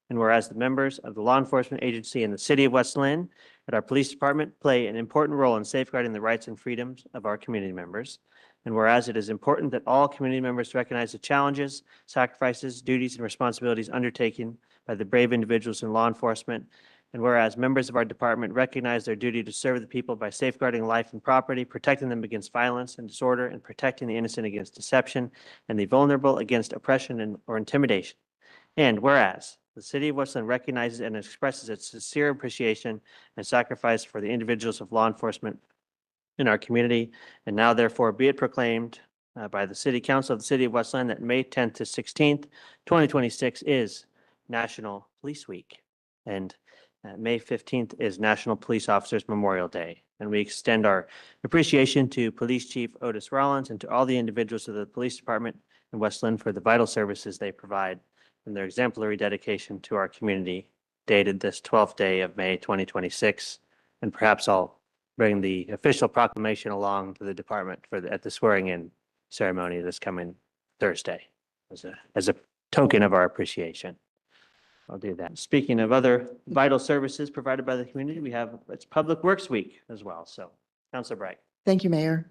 [SPEAKER 11] And whereas the members of the law enforcement agency in the City of West Lynn and our police department play an important role in safeguarding the rights and freedoms of our community members. And whereas it is important that all community members recognize the challenges, sacrifices, duties, and responsibilities undertaken by the brave individuals in law enforcement. And whereas members of our department recognize their duty to serve the people by safeguarding life and property, protecting them against violence and disorder, and protecting the innocent against deception, and the vulnerable against oppression or intimidation. And whereas the City of West Lynn recognizes and expresses its sincere appreciation and sacrifice for the individuals of law enforcement in our community, and now therefore be it proclaimed by the City Council of the City of West Lynn that May 10th to 16th, 2026 is National Police Week, and May 15th is National Police Officers Memorial Day. And we extend our appreciation to Police Chief Otis Rollins and to all the individuals of the Police Department in West Lynn for the vital services they provide and their exemplary dedication to our community, dated this 12th day of May 2026. And perhaps I'll bring the official proclamation along to the department at the swearing-in ceremony this coming Thursday as a token of our appreciation. I'll do that. Speaking of other vital services provided by the community, it's Public Works Week as well. So, Councilor Bright.
[SPEAKER 5] Thank you, Mayor.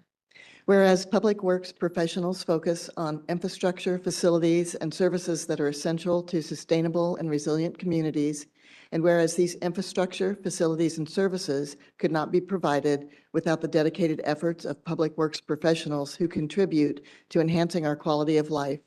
[SPEAKER 5] Whereas Public Works professionals focus on infrastructure, facilities, and services that are essential to sustainable and resilient communities, and whereas these infrastructure, facilities, and services could not be provided without the dedicated efforts of Public Works professionals who contribute to enhancing our quality of life,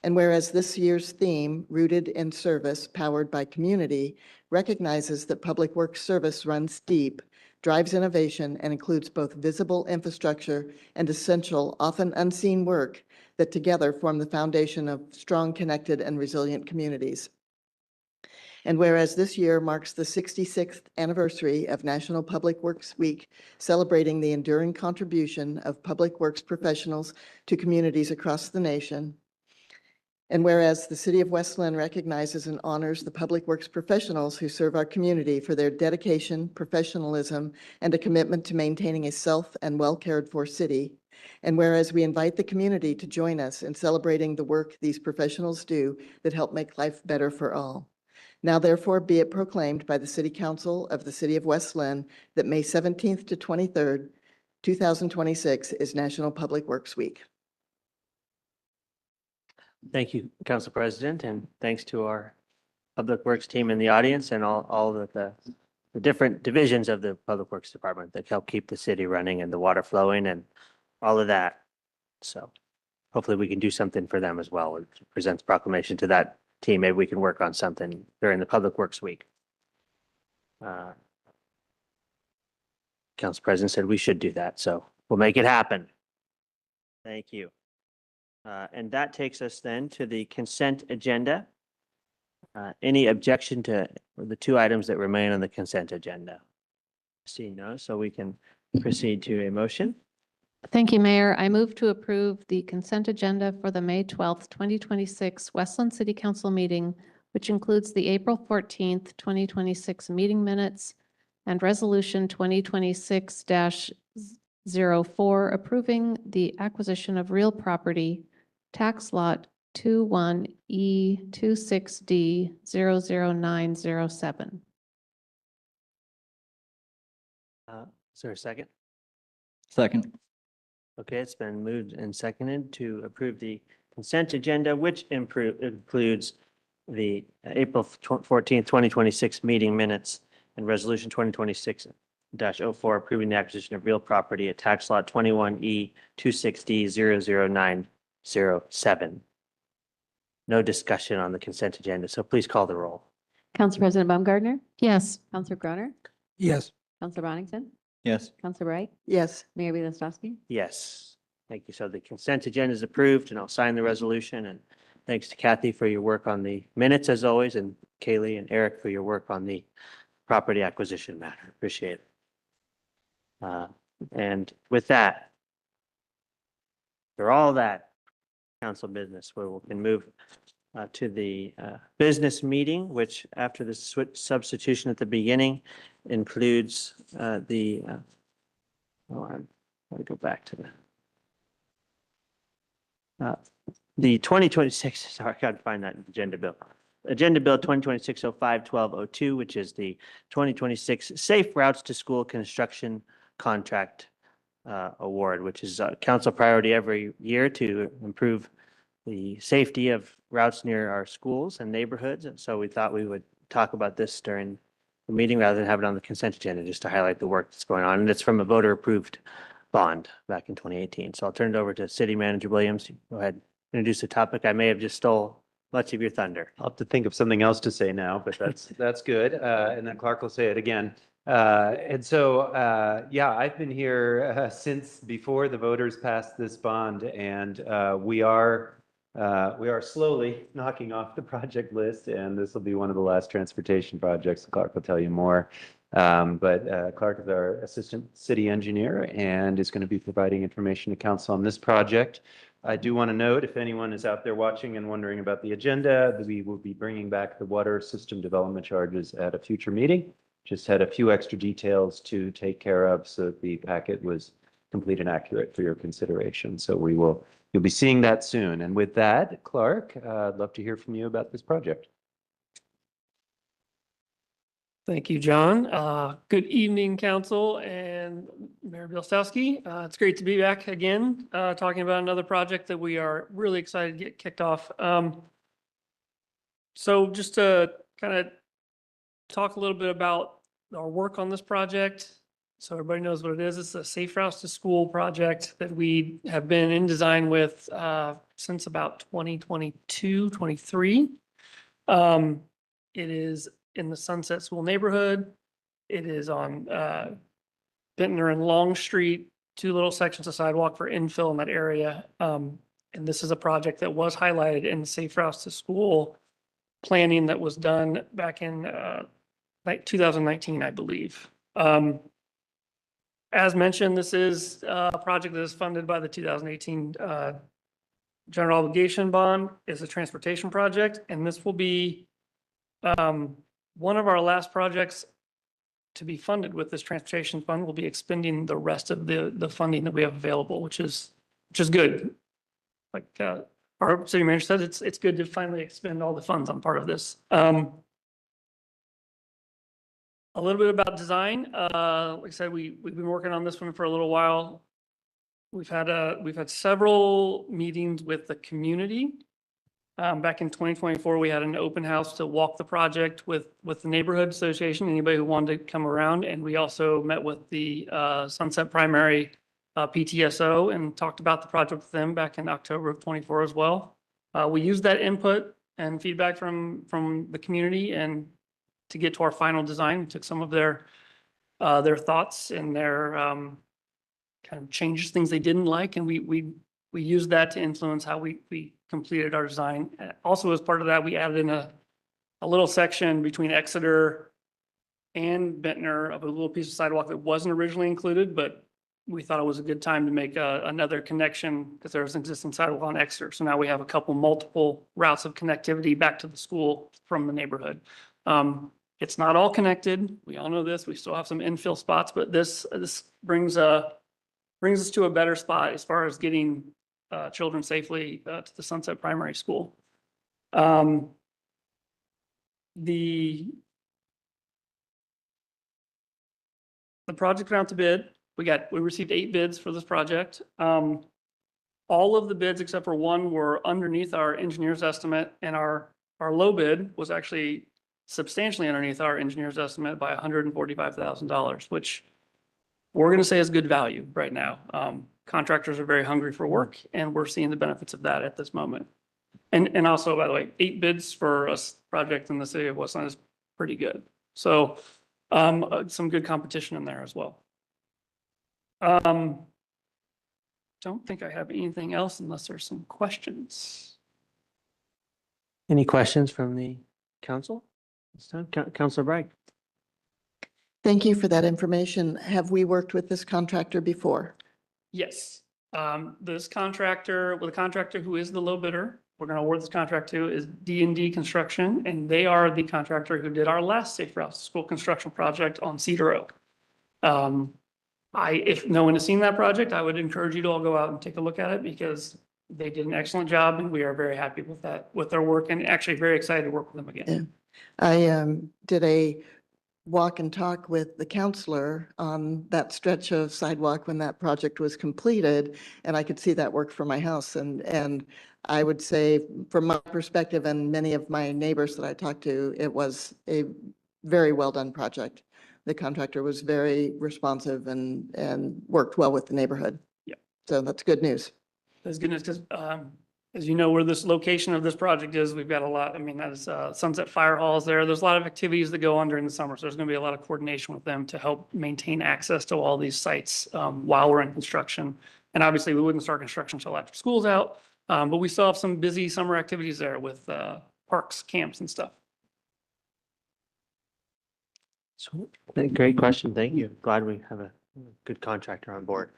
[SPEAKER 5] and whereas this year's theme, Rooted in Service, Powered by Community, recognizes that Public Works service runs deep, drives innovation, and includes both visible infrastructure and essential, often unseen work that together form the foundation of strong, connected, and resilient communities. And whereas this year marks the 66th anniversary of National Public Works Week, celebrating the enduring contribution of Public Works professionals to communities across the nation, and whereas the City of West Lynn recognizes and honors the Public Works professionals who serve our community for their dedication, professionalism, and a commitment to maintaining a self and well-cared-for city, and whereas we invite the community to join us in celebrating the work these professionals do that help make life better for all. Now therefore be it proclaimed by the City Council of the City of West Lynn that May 17th to 23rd, 2026 is National Public Works Week.
[SPEAKER 11] Thank you, Council President, and thanks to our Public Works team in the audience and all of the different divisions of the Public Works Department that help keep the city running and the water flowing and all of that. So hopefully we can do something for them as well. Present the proclamation to that team. Maybe we can work on something during the Public Works Week. Council President said we should do that, so we'll make it happen. Thank you. And that takes us then to the consent agenda. Any objection to the two items that remain on the consent agenda? Seeing no, so we can proceed to a motion.
[SPEAKER 9] Thank you, Mayor. I move to approve the consent agenda for the May 12th, 2026 Westland City Council meeting, which includes the April 14th, 2026 meeting minutes and Resolution 2026-04 approving the acquisition of real property, tax lot 21E26D00907.
[SPEAKER 11] Is there a second?
[SPEAKER 3] Second.
[SPEAKER 11] Okay, it's been moved and seconded to approve the consent agenda, which includes the April 14th, 2026 meeting minutes and Resolution 2026-04 approving the acquisition of real property at tax lot 21E26D00907. No discussion on the consent agenda, so please call the roll.
[SPEAKER 10] Council President Baumgartner?
[SPEAKER 9] Yes.
[SPEAKER 10] Counselor Groner?
[SPEAKER 8] Yes.
[SPEAKER 10] Counselor Bonington?
[SPEAKER 3] Yes.
[SPEAKER 10] Counselor Wright?
[SPEAKER 5] Yes,
[SPEAKER 10] Mayor Bilastowski?
[SPEAKER 11] Yes, thank you. So the consent agenda is approved, and I'll sign the resolution. And thanks to Kathy for your work on the minutes as always, and Kaylee and Eric for your work on the property acquisition matter. Appreciate it. And with that, for all that council business, we can move to the business meeting, which after the substitution at the beginning includes hold on, let me go back to the 2026, sorry, I got to find that agenda bill. Agenda Bill 2026-05-1202, which is the 2026 Safe Routes to School Construction Contract Award, which is a council priority every year to improve the safety of routes near our schools and neighborhoods. And so we thought we would talk about this during the meeting rather than have it on the consent agenda, just to highlight the work that's going on. And it's from a voter-approved bond back in 2018. So I'll turn it over to City Manager Williams. Go ahead, introduce the topic. I may have just stole much of your thunder.
[SPEAKER 12] I'll have to think of something else to say now, but that's good. And then Clark will say it again. Yeah, I've been here since before the voters passed this bond, and we are slowly knocking off the project list, and this will be one of the last transportation projects. Clark will tell you more. But Clark is our assistant city engineer and is going to be providing information to council on this project. I do want to note, if anyone is out there watching and wondering about the agenda, that we will be bringing back the water system development charges at a future meeting. Just had a few extra details to take care of so that the packet was complete and accurate for your consideration. So you'll be seeing that soon. And with that, Clark, I'd love to hear from you about this project.
[SPEAKER 14] Thank you, John. Good evening, Council and Mayor Bilastowski. It's great to be back again, talking about another project that we are really excited to get kicked off. So just to kind of talk a little bit about our work on this project, so everybody knows what it is. It's a Safe Routes to School project that we have been in design with since about 2022, 23. It is in the Sunset School neighborhood. It is on Bentner and Long Street, two little sections of sidewalk for infill in that area. And this is a project that was highlighted in the Safe Routes to School planning that was done back in 2019, I believe. As mentioned, this is a project that is funded by the 2018 General Obligation Bond. It's a transportation project, and this will be one of our last projects to be funded with this transportation fund. Will be expending the rest of the funding that we have available, which is good. Like our city manager said, it's good to finally expend all the funds on part of this. A little bit about design. Like I said, we've been working on this one for a little while. We've had several meetings with the community. Back in 2024, we had an open house to walk the project with the neighborhood association, anybody who wanted to come around. And we also met with the Sunset Primary PTSO and talked about the project with them back in October of 24 as well. We used that input and feedback from the community and to get to our final design. We took some of their thoughts and their kind of changes, things they didn't like, and we used that to influence how we completed our design. Also, as part of that, we added in a little section between Exeter and Bentner of a little piece of sidewalk that wasn't originally included, but we thought it was a good time to make another connection because there was an existing sidewalk on Exeter. So now we have a couple multiple routes of connectivity back to the school from the neighborhood. It's not all connected. We all know this. We still have some infill spots, but this brings us to a better spot as far as getting children safely to the Sunset Primary School. The project went out to bid. We received 8 bids for this project. All of the bids except for one were underneath our engineer's estimate, and our low bid was actually substantially underneath our engineer's estimate by $145,000, which we're going to say is good value right now. Contractors are very hungry for work, and we're seeing the benefits of that at this moment. And also, by the way, 8 bids for a project in the city of Westland is pretty good. So some good competition in there as well. Don't think I have anything else unless there's some questions.
[SPEAKER 11] Any questions from the council? This time, Councilor Bragg.
[SPEAKER 5] Thank you for that information. Have we worked with this contractor before?
[SPEAKER 14] Yes, this contractor, well, the contractor who is the low bidder, we're going to award this contract to is D&D Construction, and they are the contractor who did our last Safe Routes to School construction project on Cedar Oak. If no one has seen that project, I would encourage you to all go out and take a look at it because they did an excellent job and we are very happy with their work and actually very excited to work with them again.
[SPEAKER 5] Yeah. I did a walk and talk with the counselor on that stretch of sidewalk when that project was completed, and I could see that work from my house. And I would say, from my perspective and many of my neighbors that I talked to, it was a very well done project. The contractor was very responsive and worked well with the neighborhood.
[SPEAKER 14] Yeah.
[SPEAKER 5] So that's good news.
[SPEAKER 14] That's good news because, as you know, where this location of this project is, we've got a lot. I mean, that is Sunset Fire Hall is there. There's a lot of activities that go on during the summer. So there's going to be a lot of coordination with them to help maintain access to all these sites while we're in construction. And obviously, we wouldn't start construction until after school's out. But we still have some busy summer activities there with parks, camps, and stuff.
[SPEAKER 11] So, great question. Thank you. Glad we have a good contractor on board.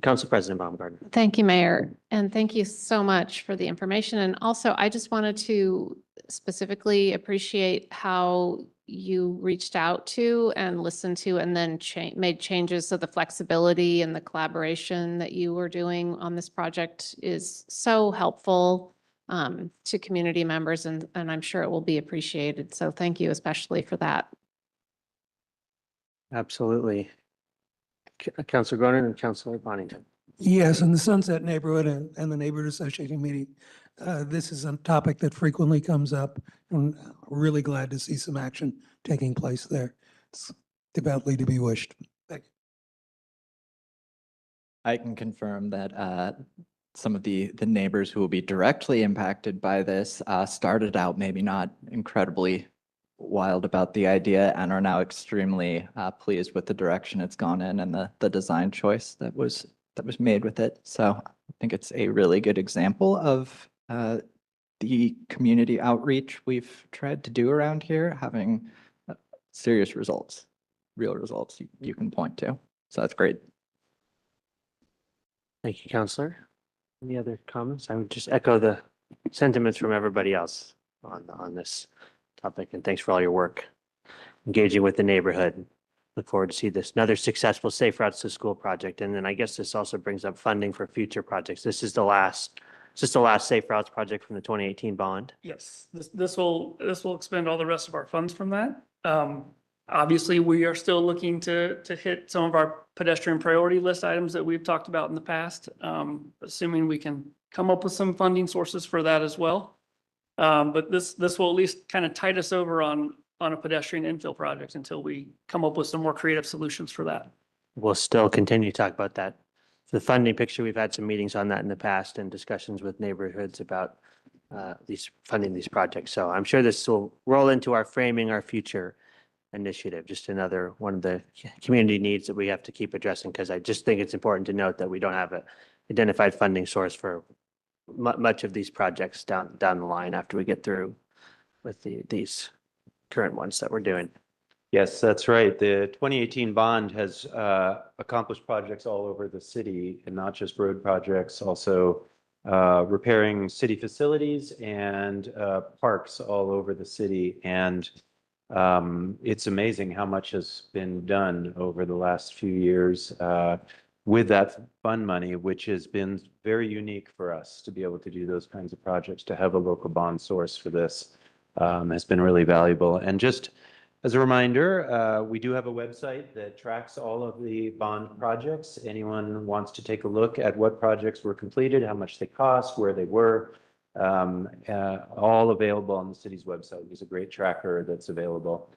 [SPEAKER 11] Council President Baumgartner.
[SPEAKER 9] Thank you, Mayor, and thank you so much for the information. And also, I just wanted to specifically appreciate how you reached out to and listened to and then made changes. So the flexibility and the collaboration that you were doing on this project is so helpful to community members, and I'm sure it will be appreciated. So thank you especially for that.
[SPEAKER 11] Absolutely. Councilor Gronin and Councilor Bonington.
[SPEAKER 8] Yes, in the Sunset neighborhood and the neighborhood association meeting, this is a topic that frequently comes up, and really glad to see some action taking place there. It's devoutly to be wished. Thank you.
[SPEAKER 3] I can confirm that some of the neighbors who will be directly impacted by this started out maybe not incredibly wild about the idea and are now extremely pleased with the direction it's gone in and the design choice that was made with it. So I think it's a really good example of the community outreach we've tried to do around here, having serious results, real results you can point to. So that's great.
[SPEAKER 11] Thank you, Councilor. Any other comments? I would just echo the sentiments from everybody else on this topic, and thanks for all your work engaging with the neighborhood. Look forward to see this another successful Safe Routes to School project. And then I guess this also brings up funding for future projects. This is the last Safe Routes project from the 2018 bond.
[SPEAKER 14] Yes, this will expend all the rest of our funds from that. Obviously, we are still looking to hit some of our pedestrian priority list items that we've talked about in the past, assuming we can come up with some funding sources for that as well. But this will at least kind of tide us over on a pedestrian infill project until we come up with some more creative solutions for that.
[SPEAKER 11] We'll still continue to talk about that. The funding picture, we've had some meetings on that in the past and discussions with neighborhoods about funding these projects. So I'm sure this will roll into our Framing Our Future initiative, just another one of the community needs that we have to keep addressing, because I just think it's important to note that we don't have an identified funding source for much of these projects down the line after we get through with these current ones that we're doing.
[SPEAKER 12] Yes, that's right. The 2018 bond has accomplished projects all over the city, and not just road projects, also repairing city facilities and parks all over the city. And it's amazing how much has been done over the last few years with that fund money, which has been very unique for us to be able to do those kinds of projects. To have a local bond source for this has been really valuable. And just as a reminder, we do have a website that tracks all of the bond projects. Anyone wants to take a look at what projects were completed, how much they cost, where they were, all available on the city's website. There's a great tracker that's available.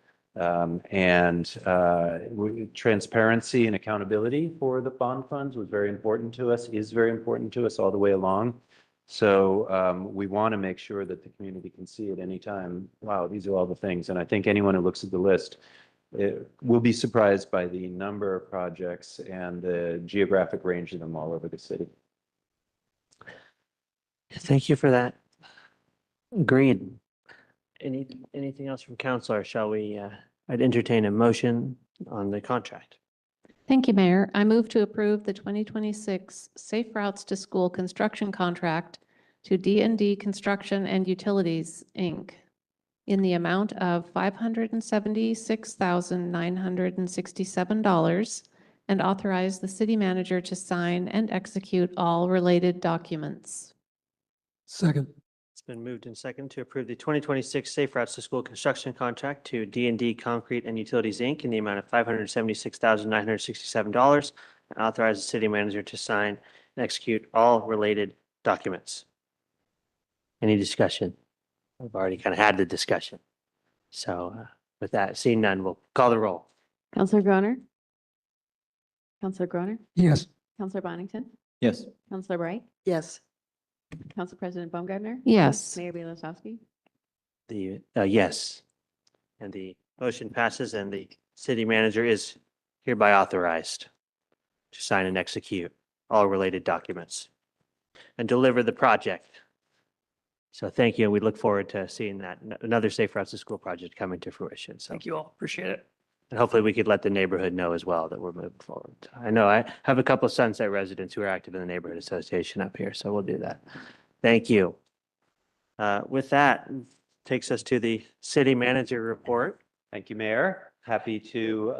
[SPEAKER 12] Transparency and accountability for the bond funds was very important to us, is very important to us all the way along. So we want to make sure that the community can see at any time, wow, these are all the things. And I think anyone who looks at the list will be surprised by the number of projects and the geographic range of them all over the city.
[SPEAKER 11] Thank you for that. Agreed. Anything else from council, or shall we, I'd entertain a motion on the contract.
[SPEAKER 9] Thank you, Mayor. I move to approve the 2026 Safe Routes to School construction contract to D&D Construction and Utilities, Inc. in the amount of $576,967 and authorize the city manager to sign and execute all related documents.
[SPEAKER 8] Second.
[SPEAKER 11] It's been moved and second to approve the 2026 Safe Routes to School construction contract to D&D Concrete and Utilities, Inc. in the amount of $576,967 and authorize the city manager to sign and execute all related documents. Any discussion? We've already kind of had the discussion. So with that, seeing none, we'll call the roll.
[SPEAKER 10] Counselor Groner? Counselor Groner?
[SPEAKER 8] Yes.
[SPEAKER 10] Counselor Bonington?
[SPEAKER 3] Yes.
[SPEAKER 10] Counselor Bright?
[SPEAKER 5] Yes.
[SPEAKER 10] Council President Baumgartner?
[SPEAKER 9] Yes.
[SPEAKER 10] Mayor Belisowski?
[SPEAKER 11] The yes. And the motion passes, and the city manager is hereby authorized to sign and execute all related documents and deliver the project. So thank you. We look forward to seeing that another Safe Routes to School project coming to fruition. So,
[SPEAKER 14] Thank you all. Appreciate it.
[SPEAKER 11] and hopefully we could let the neighborhood know as well that we're moving forward. I know I have a couple of Sunset residents who are active in the neighborhood association up here, so we'll do that. Thank you. With that, takes us to the city manager report.
[SPEAKER 12] Thank you, Mayor. Happy to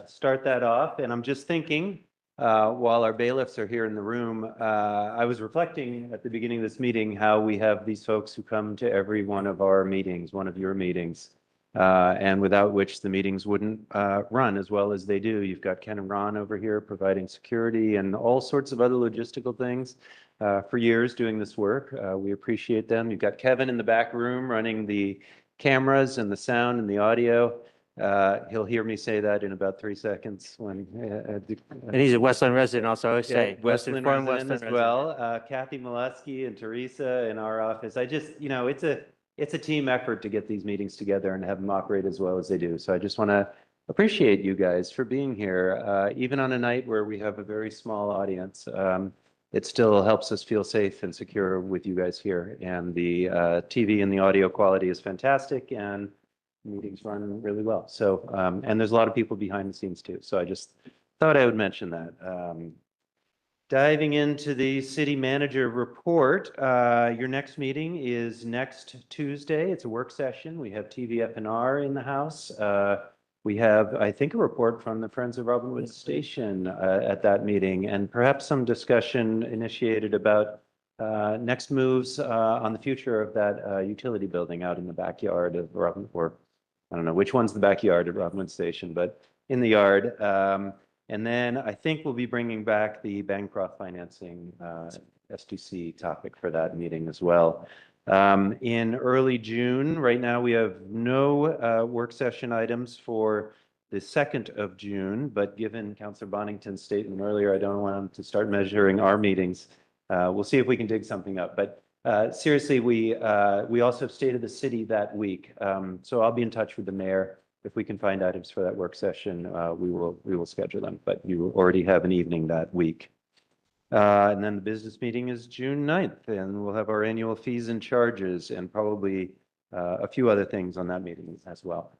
[SPEAKER 12] start that off. And I'm just thinking, while our bailiffs are here in the room, I was reflecting at the beginning of this meeting how we have these folks who come to every one of our meetings, one of your meetings, and without which the meetings wouldn't run as well as they do. You've got Ken and Ron over here providing security and all sorts of other logistical things for years doing this work. We appreciate them. You've got Kevin in the back room running the cameras and the sound and the audio. He'll hear me say that in about 3 seconds when.
[SPEAKER 11] And he's a Westland resident also, I always say.
[SPEAKER 12] Westland
[SPEAKER 11] Farm
[SPEAKER 12] resident as
[SPEAKER 11] Westland
[SPEAKER 12] well. Kathy Molesky and Teresa in our office. I just, it's a team effort to get these meetings together and have them operate as well as they do. So I just want to appreciate you guys for being here, even on a night where we have a very small audience. It still helps us feel safe and secure with you guys here. And the TV and the audio quality is fantastic, and meetings run really well. So, and there's a lot of people behind the scenes too. So I just thought I would mention that. Diving into the city manager report, your next meeting is next Tuesday. It's a work session. We have TVFNR in the house. We have, I think, a report from the Friends of Robinwood Station at that meeting, and perhaps some discussion initiated about next moves on the future of that utility building out in the backyard of Robin, or I don't know which one's the backyard of Robinwood Station, but in the yard. And then I think we'll be bringing back the Bancroft financing S2C topic for that meeting as well. In early June, right now we have no work session items for the 2nd of June, but given Councillor Bonington's statement earlier, I don't want him to start measuring our meetings. We'll see if we can dig something up. But seriously, we also have State of the City that week. So I'll be in touch with the mayor. If we can find items for that work session, we will schedule them. But you already have an evening that week. And then the business meeting is June 9th, and we'll have our annual fees and charges and probably a few other things on that meeting as well.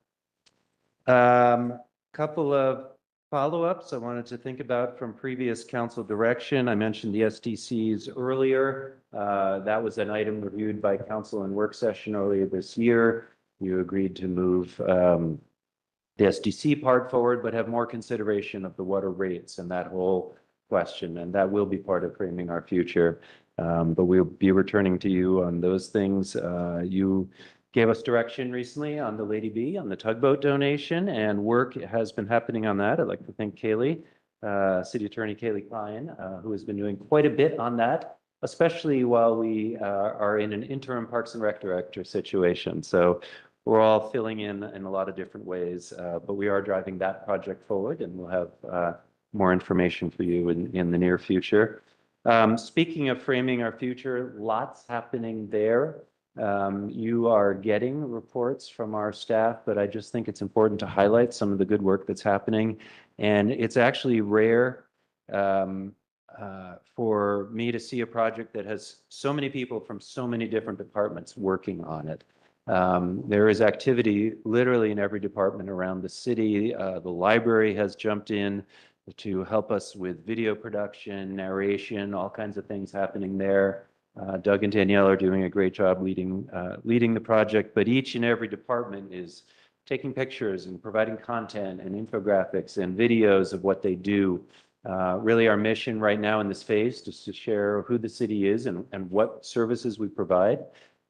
[SPEAKER 12] Couple of follow-ups I wanted to think about from previous council direction. I mentioned the SDCs earlier. That was an item reviewed by council in work session earlier this year. You agreed to move the SDC part forward, but have more consideration of the water rates and that whole question. And that will be part of framing our future. But we'll be returning to you on those things. You gave us direction recently on the Lady B, on the tugboat donation, and work has been happening on that. I'd like to thank Kaylee, City Attorney Kaylee Klein, who has been doing quite a bit on that, especially while we are in an interim Parks and Rec director situation. So we're all filling in a lot of different ways, but we are driving that project forward, and we'll have more information for you in the near future. Speaking of framing our future, lots happening there. You are getting reports from our staff, but I just think it's important to highlight some of the good work that's happening. And it's actually rare for me to see a project that has so many people from so many different departments working on it. There is activity literally in every department around the city. The library has jumped in to help us with video production, narration, all kinds of things happening there. Doug and Danielle are doing a great job leading the project, but each and every department is taking pictures and providing content and infographics and videos of what they do. Really, our mission right now in this phase is to share who the city is and what services we provide,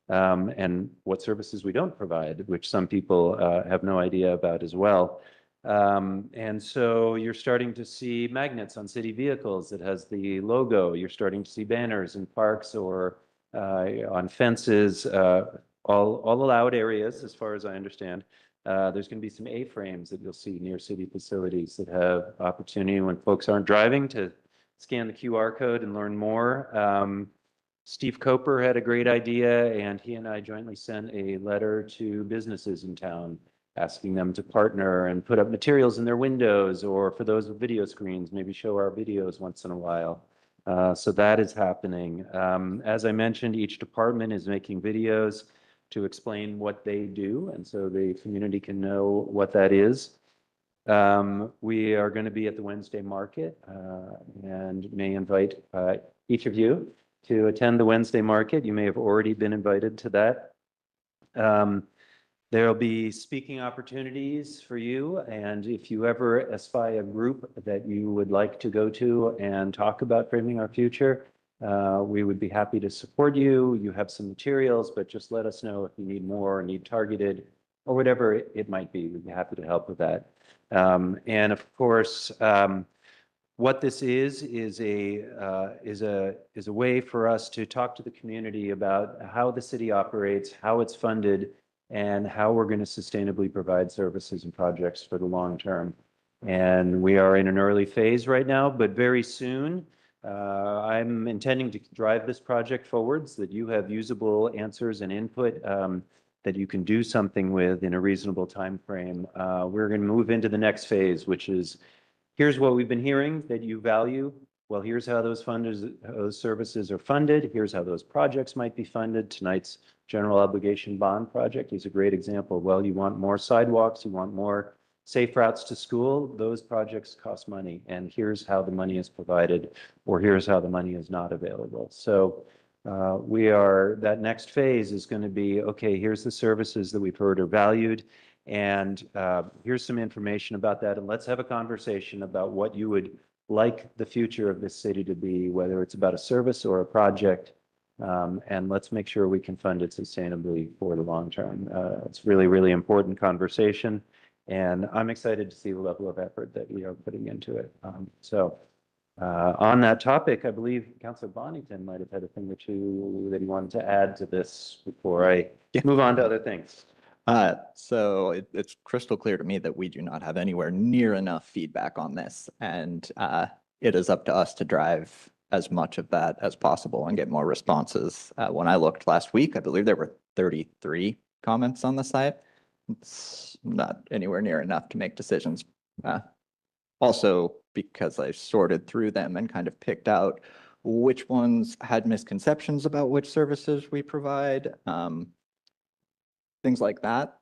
[SPEAKER 12] and what services we don't provide, which some people have no idea about as well. And so you're starting to see magnets on city vehicles that has the logo. You're starting to see banners in parks or on fences, all allowed areas, as far as I understand. There's going to be some A-frames that you'll see near city facilities that have opportunity when folks aren't driving to scan the QR code and learn more. Steve Coper had a great idea, and he and I jointly sent a letter to businesses in town asking them to partner and put up materials in their windows, or for those with video screens, maybe show our videos once in a while. So that is happening. As I mentioned, each department is making videos to explain what they do, and so the community can know what that is. We are going to be at the Wednesday market and may invite each of you to attend the Wednesday market. You may have already been invited to that. There'll be speaking opportunities for you, and if you ever espy a group that you would like to go to and talk about framing our future, we would be happy to support you. You have some materials, but just let us know if you need more or need targeted or whatever it might be. We'd be happy to help with that. And of course, what this is a way for us to talk to the community about how the city operates, how it's funded, and how we're going to sustainably provide services and projects for the long term. And we are in an early phase right now, but very soon, I'm intending to drive this project forward so that you have usable answers and input that you can do something with in a reasonable time frame. We're going to move into the next phase, which is, here's what we've been hearing that you value. Well, here's how those services are funded. Here's how those projects might be funded. Tonight's general obligation bond project is a great example. Well, you want more sidewalks, you want more safe routes to school. Those projects cost money, and here's how the money is provided, or here's how the money is not available. So that next phase is going to be, okay, here's the services that we've heard are valued, and here's some information about that, and let's have a conversation about what you would like the future of this city to be, whether it's about a service or a project, and let's make sure we can fund it sustainably for the long term. It's really, really important conversation, and I'm excited to see the level of effort that we are putting into it. On that topic, I believe Councilor Bonington might have had a thing or two that he wanted to add to this before I move on to other things.
[SPEAKER 15] So it's crystal clear to me that we do not have anywhere near enough feedback on this, and it is up to us to drive as much of that as possible and get more responses. When I looked last week, I believe there were 33 comments on the site. It's not anywhere near enough to make decisions. Also, because I sorted through them and kind of picked out which ones had misconceptions about which services we provide, things like that.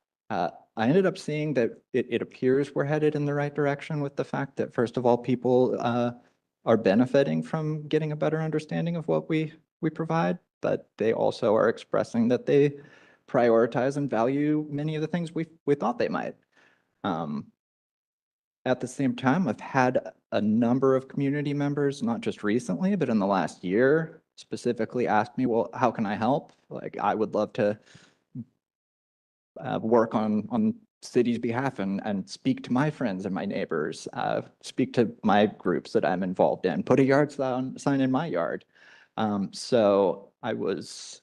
[SPEAKER 15] I ended up seeing that it appears we're headed in the right direction with the fact that, first of all, people are benefiting from getting a better understanding of what we provide, but they also are expressing that they prioritize and value many of the things we thought they might. At the same time, I've had a number of community members, not just recently, but in the last year, specifically ask me, well, how can I help? Like, I would love to work on city's behalf and speak to my friends and my neighbors, speak to my groups that I'm involved in, put a yard sign in my yard. So I was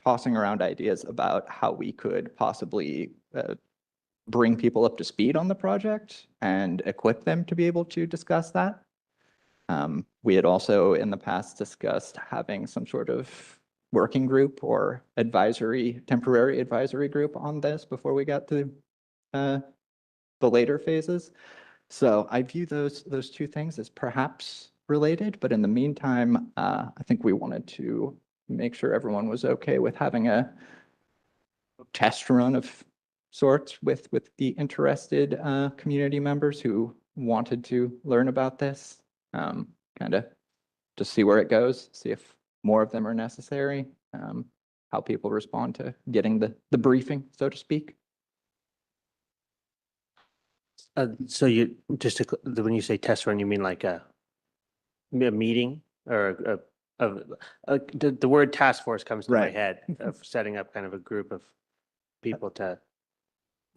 [SPEAKER 15] tossing around ideas about how we could possibly bring people up to speed on the project and equip them to be able to discuss that. We had also in the past discussed having some sort of working group or temporary advisory group on this before we got to the later phases. So I view those two things as perhaps related, but in the meantime, I think we wanted to make sure everyone was okay with having a test run of sorts with the interested community members who wanted to learn about this, kind of just see where it goes, see if more of them are necessary, how people respond to getting the briefing, so to speak.
[SPEAKER 11] So you, when you say test run, you mean like a meeting or the word task force comes to my
[SPEAKER 15] Right.
[SPEAKER 11] head of setting up kind of a group of people to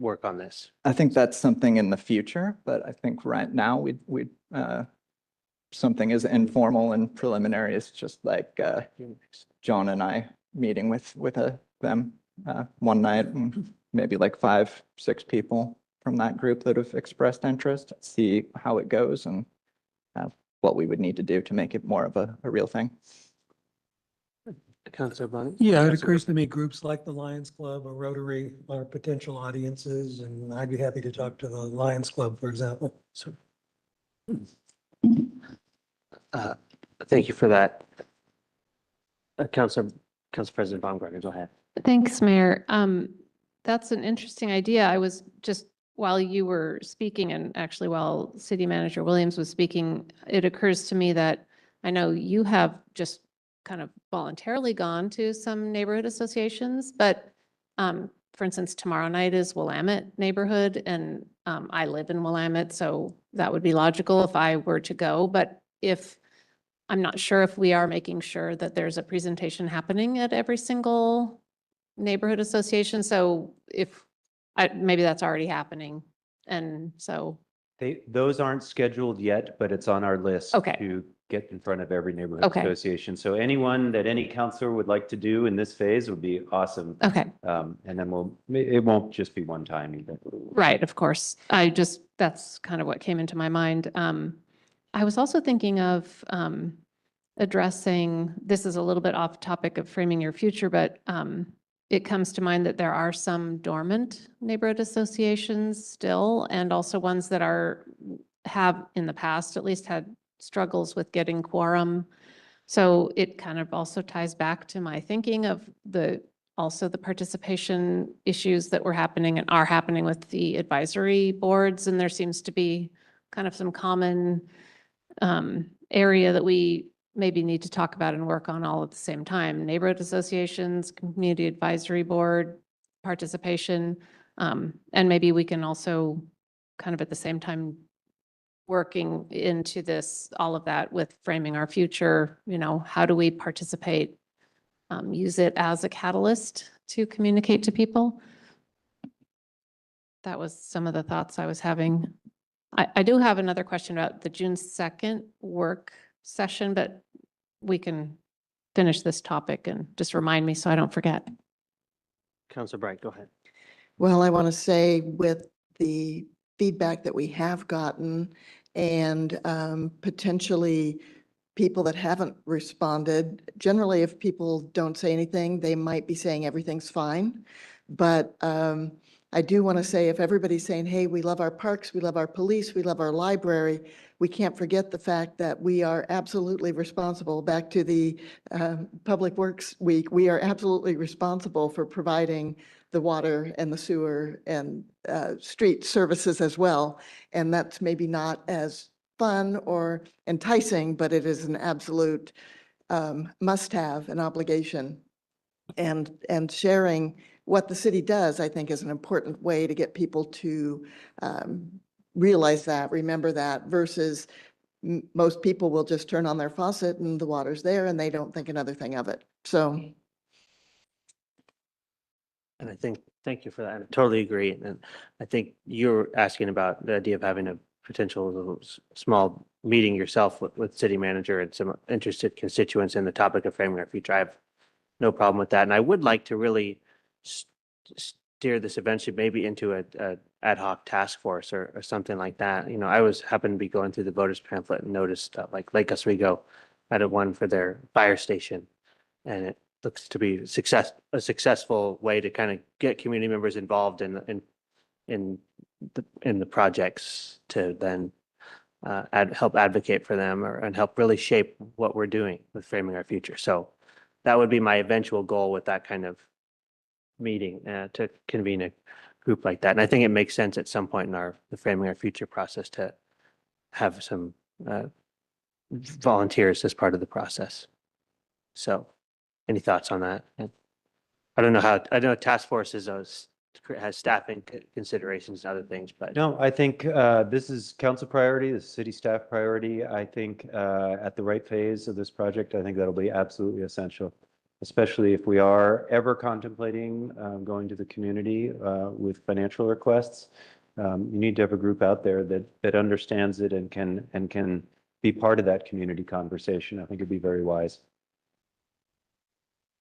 [SPEAKER 11] work on this.
[SPEAKER 15] I think that's something in the future, but I think right now we'd something as informal and preliminary as just like John and I meeting with them one night, and maybe like 5-6 people from that group that have expressed interest, see how it goes and what we would need to do to make it more of a real thing.
[SPEAKER 11] Councilor Bonnie?
[SPEAKER 8] Yeah, it occurs to me groups like the Lions Club or Rotary are potential audiences, and I'd be happy to talk to the Lions Club, for example.
[SPEAKER 11] So, thank you for that. Council President Baumgartner, go ahead.
[SPEAKER 9] Thanks, Mayor. That's an interesting idea. I was just, while you were speaking, and actually while City Manager Williams was speaking, it occurs to me that I know you have just kind of voluntarily gone to some neighborhood associations, but for instance, tomorrow night is Willamette neighborhood, and I live in Willamette, so that would be logical if I were to go. But I'm not sure if we are making sure that there's a presentation happening at every single neighborhood association. So maybe that's already happening. And so.
[SPEAKER 12] Those aren't scheduled yet, but it's on our list to get in front of every neighborhood association. So anyone that any counselor would like to do in this phase would be awesome.
[SPEAKER 9] Okay.
[SPEAKER 12] And then it won't just be one time either.
[SPEAKER 9] Right, of course. That's kind of what came into my mind. I was also thinking of addressing, this is a little bit off topic of framing your future, but it comes to mind that there are some dormant neighborhood associations still, and also ones that have in the past at least had struggles with getting quorum. So it kind of also ties back to my thinking of also the participation issues that were happening and are happening with the advisory boards. And there seems to be kind of some common area that we maybe need to talk about and work on all at the same time. Neighborhood associations, community advisory board, participation. And maybe we can also kind of at the same time working into all of that with framing our future, how do we participate, use it as a catalyst to communicate to people? That was some of the thoughts I was having. I do have another question about the June 2nd work session, but we can finish this topic and just remind me so I don't forget.
[SPEAKER 11] Councilor Bright, go ahead.
[SPEAKER 5] Well, I want to say with the feedback that we have gotten and potentially people that haven't responded, generally if people don't say anything, they might be saying everything's fine. But I do want to say if everybody's saying, hey, we love our parks, we love our police, we love our library, we can't forget the fact that we are absolutely responsible. Back to the Public Works Week, we are absolutely responsible for providing the water and the sewer and street services as well. And that's maybe not as fun or enticing, but it is an absolute must-have, an obligation. And sharing what the city does, I think, is an important way to get people to realize that, remember that, versus most people will just turn on their faucet and the water's there and they don't think another thing of it. So
[SPEAKER 11] And I think, thank you for that. I totally agree. And I think you're asking about the idea of having a potential little small meeting yourself with city manager and some interested constituents in the topic of framing our future. I have no problem with that. And I would like to really steer this eventually maybe into a ad hoc task force or something like that. You know, I happened to be going through the voters pamphlet and noticed like Lake Oswego had one for their fire station. And it looks to be a successful way to kind of get community members involved in the projects to then help advocate for them and help really shape what we're doing with framing our future. So that would be my eventual goal with that kind of meeting, to convene a group like that. And I think it makes sense at some point in the framing our future process to have some volunteers as part of the process. So any thoughts on that? I don't know I know task forces has staffing considerations and other things, but.
[SPEAKER 12] No, I think this is council priority, this is city staff priority. I think at the right phase of this project, I think that'll be absolutely essential, especially if we are ever contemplating going to the community with financial requests. You need to have a group out there that understands it and can be part of that community conversation. I think it'd be very wise.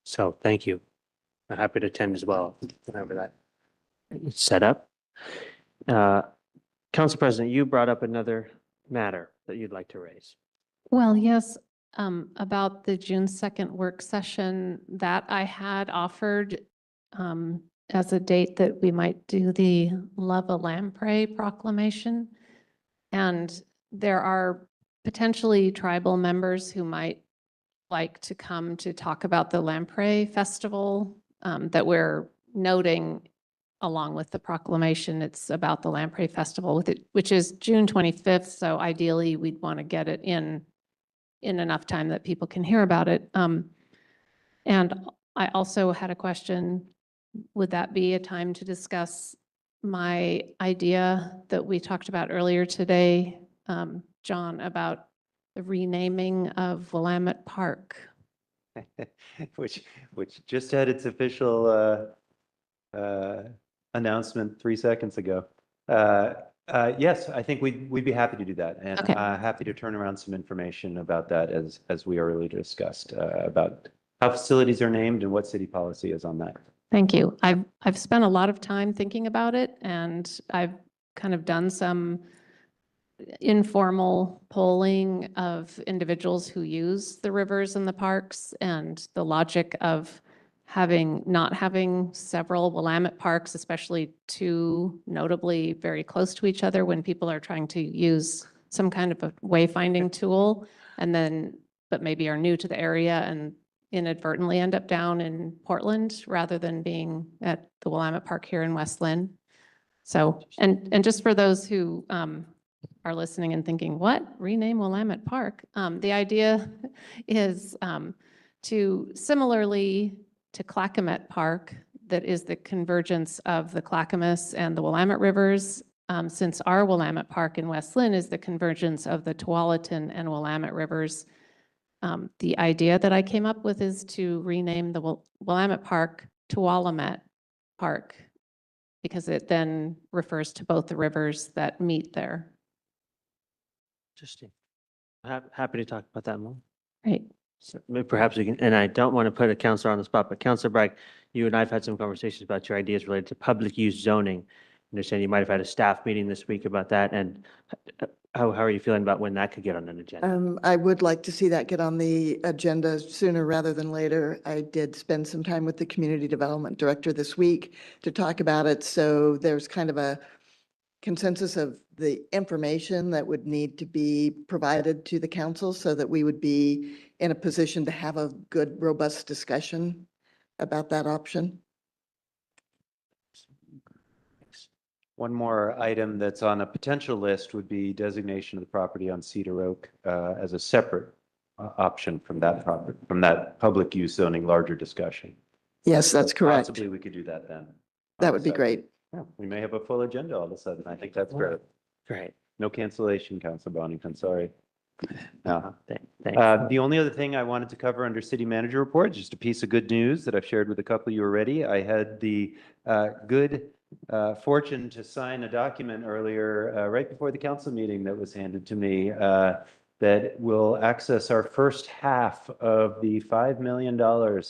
[SPEAKER 11] So thank you. I'm happy to attend as well, whenever that is set up. Council President, you brought up another matter that you'd like to raise.
[SPEAKER 9] Well, yes, about the June 2nd work session that I had offered as a date that we might do the Love a Lamprey proclamation. And there are potentially tribal members who might like to come to talk about the Lamprey Festival that we're noting along with the proclamation. It's about the Lamprey Festival which is June 25th. So ideally we'd want to get it in enough time that people can hear about it. And I also had a question, would that be a time to discuss my idea that we talked about earlier today, John, about the renaming of Willamette Park?
[SPEAKER 12] which just had its official announcement 3 seconds ago. Yes, I think we'd be happy to do that, and
[SPEAKER 9] Okay.
[SPEAKER 12] happy to turn around some information about that as we earlier discussed about how facilities are named and what city policy is on that.
[SPEAKER 9] Thank you. I've spent a lot of time thinking about it, and I've kind of done some informal polling of individuals who use the rivers and the parks, and the logic of not having several Willamette parks, especially two notably very close to each other when people are trying to use some kind of a wayfinding tool, but maybe are new to the area and inadvertently end up down in Portland rather than being at the Willamette Park here in West Lynn. So, and just for those who are listening and thinking, what, rename Willamette Park? The idea is to similarly to Clackamas Park, that is the convergence of the Clackamas and the Willamette rivers, since our Willamette Park in West Lynn is the convergence of the Tualatin and Willamette rivers. The idea that I came up with is to rename the Willamette Park Tualamet Park, because it then refers to both the rivers that meet there.
[SPEAKER 11] Interesting. Happy to talk about that more.
[SPEAKER 9] Right.
[SPEAKER 11] So perhaps we can, and I don't want to put a counselor on the spot, but Counselor Bragg, you and I have had some conversations about your ideas related to public use zoning. I understand you might have had a staff meeting this week about that, and how are you feeling about when that could get on an agenda?
[SPEAKER 5] I would like to see that get on the agenda sooner rather than later. I did spend some time with the community development director this week to talk about it. So there's kind of a consensus of the information that would need to be provided to the council so that we would be in a position to have a good, robust discussion about that option.
[SPEAKER 12] One more item that's on a potential list would be designation of the property on Cedar Oak as a separate option from that property, from that public use zoning larger discussion.
[SPEAKER 5] Yes, that's correct.
[SPEAKER 12] Possibly we could do that then.
[SPEAKER 5] That would be great.
[SPEAKER 12] Yeah, we may have a full agenda all of a sudden. I think that's great.
[SPEAKER 11] Great.
[SPEAKER 12] No cancellation, Council Bonington, sorry. No.
[SPEAKER 11] Thanks.
[SPEAKER 12] The only other thing I wanted to cover under city manager report, just a piece of good news that I've shared with a couple of you already. I had the good fortune to sign a document earlier, right before the council meeting that was handed to me, that will access our first half of the $5 million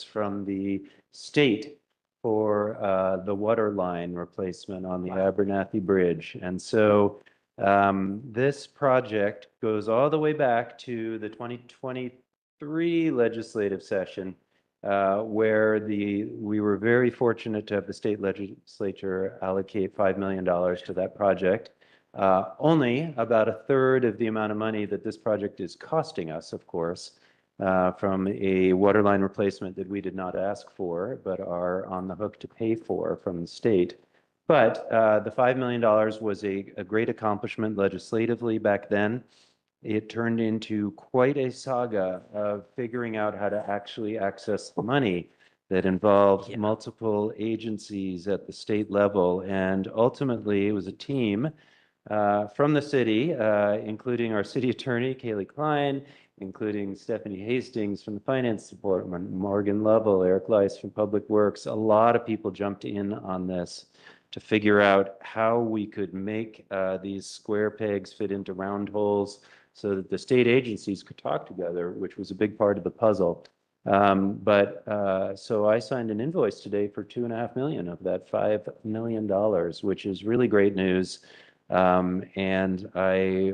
[SPEAKER 12] from the state for the water line replacement on the Abernathy Bridge. And so this project goes all the way back to the 2023 legislative session, where we were very fortunate to have the state legislature allocate $5 million to that project. Only about a third of the amount of money that this project is costing us, of course, from a water line replacement that we did not ask for, but are on the hook to pay for from the state. But the $5 million was a great accomplishment legislatively back then. It turned into quite a saga of figuring out how to actually access the money that involved multiple agencies at the state level. And ultimately, it was a team from the city, including our city attorney, Kaylee Klein, including Stephanie Hastings from the Finance Department, Morgan Lovell, Eric Leiss from Public Works. A lot of people jumped in on this to figure out how we could make these square pegs fit into round holes so that the state agencies could talk together, which was a big part of the puzzle. So I signed an invoice today for $2.5 million of that $5 million, which is really great news. And I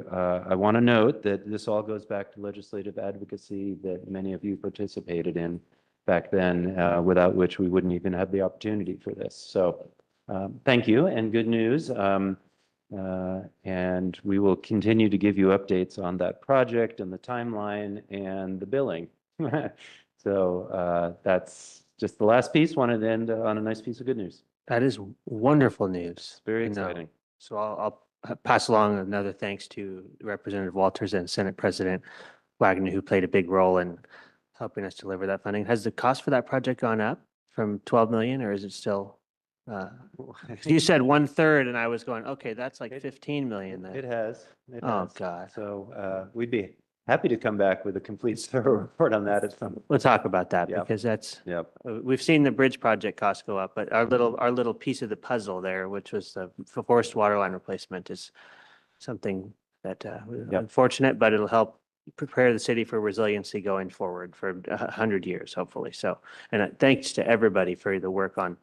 [SPEAKER 12] want to note that this all goes back to legislative advocacy that many of you participated in back then, without which we wouldn't even have the opportunity for this. So thank you and good news. And we will continue to give you updates on that project and the timeline and the billing. So that's just the last piece. Wanted to end on a nice piece of good news.
[SPEAKER 11] That is wonderful news.
[SPEAKER 12] Very
[SPEAKER 11] You know,
[SPEAKER 12] exciting.
[SPEAKER 11] So I'll pass along another thanks to Representative Walters and Senate President Wagner, who played a big role in helping us deliver that funding. Has the cost for that project gone up from 12 million, or is it still? You said 1/3, and I was going, okay, that's like 15 million then.
[SPEAKER 12] It has. It
[SPEAKER 11] Oh,
[SPEAKER 12] has.
[SPEAKER 11] God.
[SPEAKER 12] So we'd be happy to come back with a complete thorough report on that at some.
[SPEAKER 11] We'll talk about that
[SPEAKER 12] Yep.
[SPEAKER 11] because that's,
[SPEAKER 12] Yep.
[SPEAKER 11] we've seen the bridge project costs go up, but our little piece of the puzzle there, which was the forced water line replacement, is something that unfortunate, but it'll help prepare the city for resiliency going forward for 100 years, hopefully. So, and thanks to everybody for the work on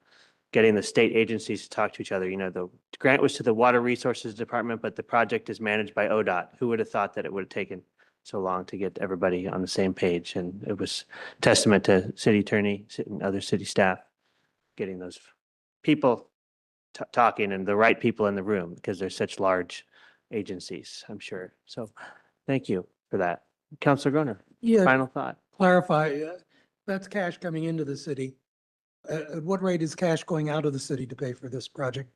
[SPEAKER 11] getting the state agencies to talk to each other. You know, the grant was to the Water Resources Department, but the project is managed by ODOT. Who would have thought that it would have taken so long to get everybody on the same page? And it was testament to city attorney and other city staff getting those people talking and the right people in the room because they're such large agencies, I'm sure. So thank you for that. Councilor Groner,
[SPEAKER 8] Yeah,
[SPEAKER 11] final thought.
[SPEAKER 8] clarify, that's cash coming into the city. At what rate is cash going out of the city to pay for this project?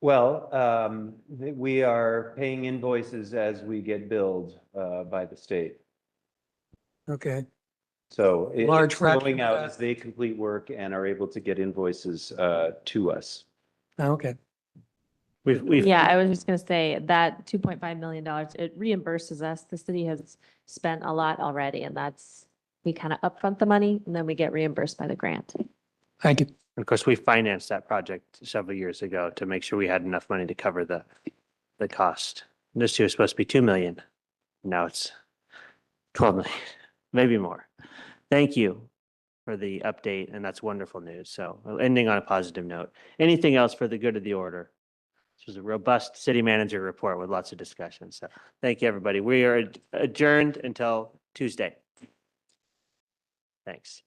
[SPEAKER 12] We are paying invoices as we get billed by the state.
[SPEAKER 8] Okay,
[SPEAKER 12] So
[SPEAKER 8] Large
[SPEAKER 12] it's
[SPEAKER 8] fraction
[SPEAKER 12] going
[SPEAKER 8] of
[SPEAKER 12] out
[SPEAKER 8] that.
[SPEAKER 12] as they complete work and are able to get invoices to us.
[SPEAKER 8] okay.
[SPEAKER 11] We've
[SPEAKER 2] Yeah, I was just gonna say that $2.5 million, it reimburses us. The city has spent a lot already, and we kind of upfront the money and then we get reimbursed by the grant.
[SPEAKER 8] Thank you.
[SPEAKER 11] Of course, we financed that project several years ago to make sure we had enough money to cover the cost. This year was supposed to be 2 million. Now it's 12 million, maybe more. Thank you for the update, and that's wonderful news. So ending on a positive note. Anything else for the good of the order? This was a robust city manager report with lots of discussion. So thank you, everybody. We are adjourned until Tuesday. Thanks.